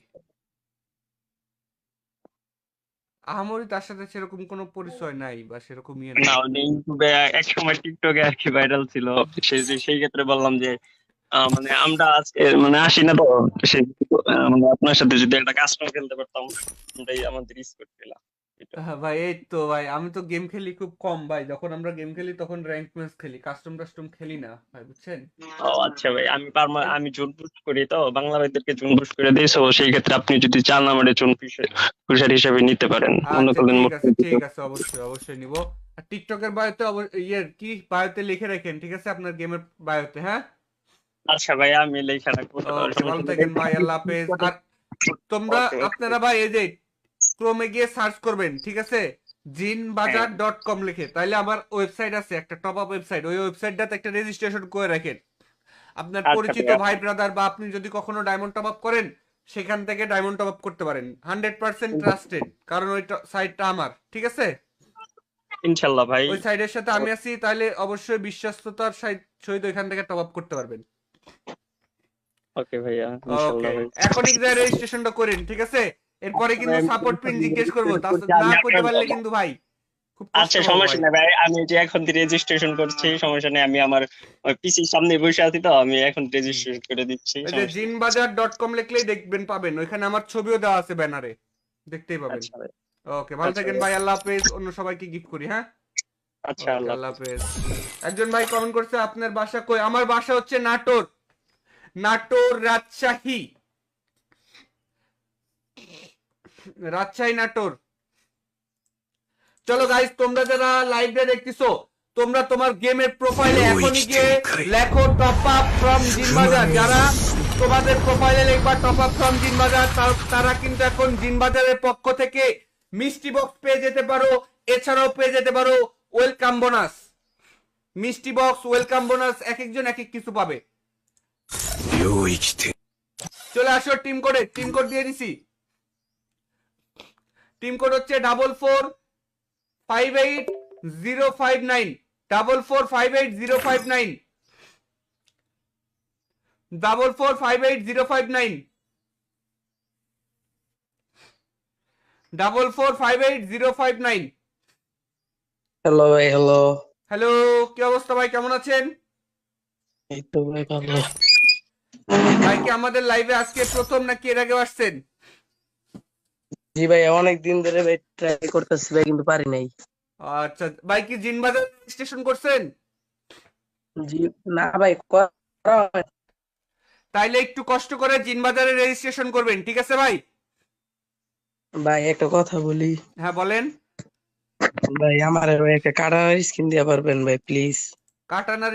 আহামরি তার সাথে সেরকম কোনো পরিচয় নাই বা সেরকম ইয়ে না, নাই। উনি ইউটিউবে এক সময় টিকটকে আর কি ভাইরাল ছিল। সেই ক্ষেত্রে বললাম যে মানে আমরা আজকে মানে আসি না তো, সে মানে আপনার সাথে যদি একটা কাস্টম খেলতে পারতাম, এটাই আমাদের স্কোর খেলা। হ্যাঁ ভাই, এই তো ভাই, আমি তো গেম খেলি খুব কম ভাই, যখন আমরা গেম খেলি তখন র্যাঙ্ক ম্যাচ খেলি, কাস্টম টাস্টম খেলি না ভাই, বুঝছেন? ও আচ্ছা ভাই, আমি জোন পুশ করি তো, বাংলা ভাইদেরকে জোন পুশ করে দিই। তো সেই ক্ষেত্রে আপনি যদি চান আমার জোন পুষার হিসেবে নিতে পারেন, মনে আচ্ছা করলেন ঠিক আছে, মোটামুটি। ঠিক আছে, অবশ্যই অবশ্যই নিব। আর টিকটকের বায়োতে ইয়ের কি বায়োতে লিখে রাখেন, ঠিক আছে, আপনার গেমের বায়োতে, হ্যাঁ? আচ্ছা ভাই, আমি লেখা রাখবো, ওকে, ভালো সমস্যা থাকেন ভাই, আল্লাহ হাফেজ। আর তোমরা নেই। আপনারা ভাই এই যে ক্রোমে গিয়ে সার্চ করবেন, ঠিক আছে, হ্যাঁ, jinbazar.com লিখে, তাইলে আমার ওয়েবসাইট আছে একটা, টপ আপ ওয়েবসাইট, ওই ওয়েবসাইটটাতে একটা রেজিস্ট্রেশন করে রাখেন। আপনার আচ্ছা পরিচিত ভাই, ভাই ব্রাদার বা আপনি যদি কখনো ডায়মন্ড টপ আপ করেন, সেখান থেকে ডায়মন্ড টপ আপ করতে পারেন, 100% ট্রাস্টেড, কারণ ওই সাইটটা আমার, ঠিক আছে? ইনশাল্লাহ ভাই। ওই সাইডের সাথে আমি আছি, তাহলে অবশ্যই বিশ্বস্ততার সহিত ওইখান থেকে টপ আপ করতে পারবেন। ওকে ভাইয়া, ওকে, ইনশাল্লাহ ভাই। এখনই রেজিস্ট্রেশনটা করেন, ঠিক আছে? এরপরে আচ্ছা ভাই, কিন্তু আমি সাপোর্ট পিন জিজ্ঞেস করবো, না আমি করতে পারলে আপনার, কিন্তু ভাই খুব কষ্ট আচ্ছা পাবো সমস্যা ভাই। নেই ভাই, আমি এই যে এখন রেজিস্ট্রেশন করছি, সমস্যা নেই। আমি আমার পিসির সামনে বসে আছি তো, আমি এখন হুম। রেজিস্ট্রেশন করে দিচ্ছি, ওই যে সমস্যা নেই। jinbazar.com লিখলেই দেখবেন, পাবেন, ওইখানে আমার ছবিও দেওয়া আছে ব্যানারে, দেখতেই পাবেন। আচ্ছা ভাই। ওকে, ভালো আচ্ছা থাকেন ভাই। ভাই, আল্লাহ হাফেজ, অন্য সবাইকে গিফট করি, হ্যাঁ? আচ্ছা, ওকে, আল্লাহ আল্লাহ হাফেজ। হাফেজ। একজন ভাই কমেন্ট করছে আপনার বাসা কই, আমার বাসা হচ্ছে নাটোর, নাটোর রাজশাহী, রাজশাহী নাটোর। চলো গাইস, তোমরা যারা লাইভে দেখতেছো, তোমরা তোমার গেমের প্রোফাইলে এখনই গিয়ে লেখো টপ আপ ফ্রম জিনবাজার। যারা তোমাদের প্রোফাইলে লিখবা টপ আপ ফ্রম জিনবাজার, তারা কিন্তু এখন জিনবাজারের পক্ষ থেকে মিষ্টি বক্স পেয়ে যেতে পারো, এছাড়াও পেয়ে যেতে পারো ওয়েলকাম বোনাস, মিষ্টি বক্স, ওয়েলকাম বোনাস, এক একজন এক এক কিছু পাবে। চলে আসো টিম কোডে, টিম কোড দিয়ে দিছি। টিম কোড হচ্ছে 4458059, 4458059, 4458059, 4458059। হ্যালো ভাই, হ্যালো। হ্যালো, কি অবস্থা ভাই, কেমন আছেন? এই তো ভাই ভালো। ভাই কি আমাদের লাইভে আজকে প্রথম নাকি এর আগে আসছেন? জি ভাই, অনেক দিন ধরে ভাই ট্রাই করতেছি ভাই, কিন্তু পারি নাই। আচ্ছা ভাই, কি জিনবাজার রেজিস্ট্রেশন করছেন? জি না ভাই, করা হয়। তাইলে একটু কষ্ট করে জিনবাজারে রেজিস্ট্রেশন করবেন, ঠিক আছে ভাই? ভাই একটা কথা বলি হ্যাঁ বলেন। ভাই, আমার ভাই একটা কাটার স্কিন দিয়া পারবেন ভাই, প্লিজ? কাটানার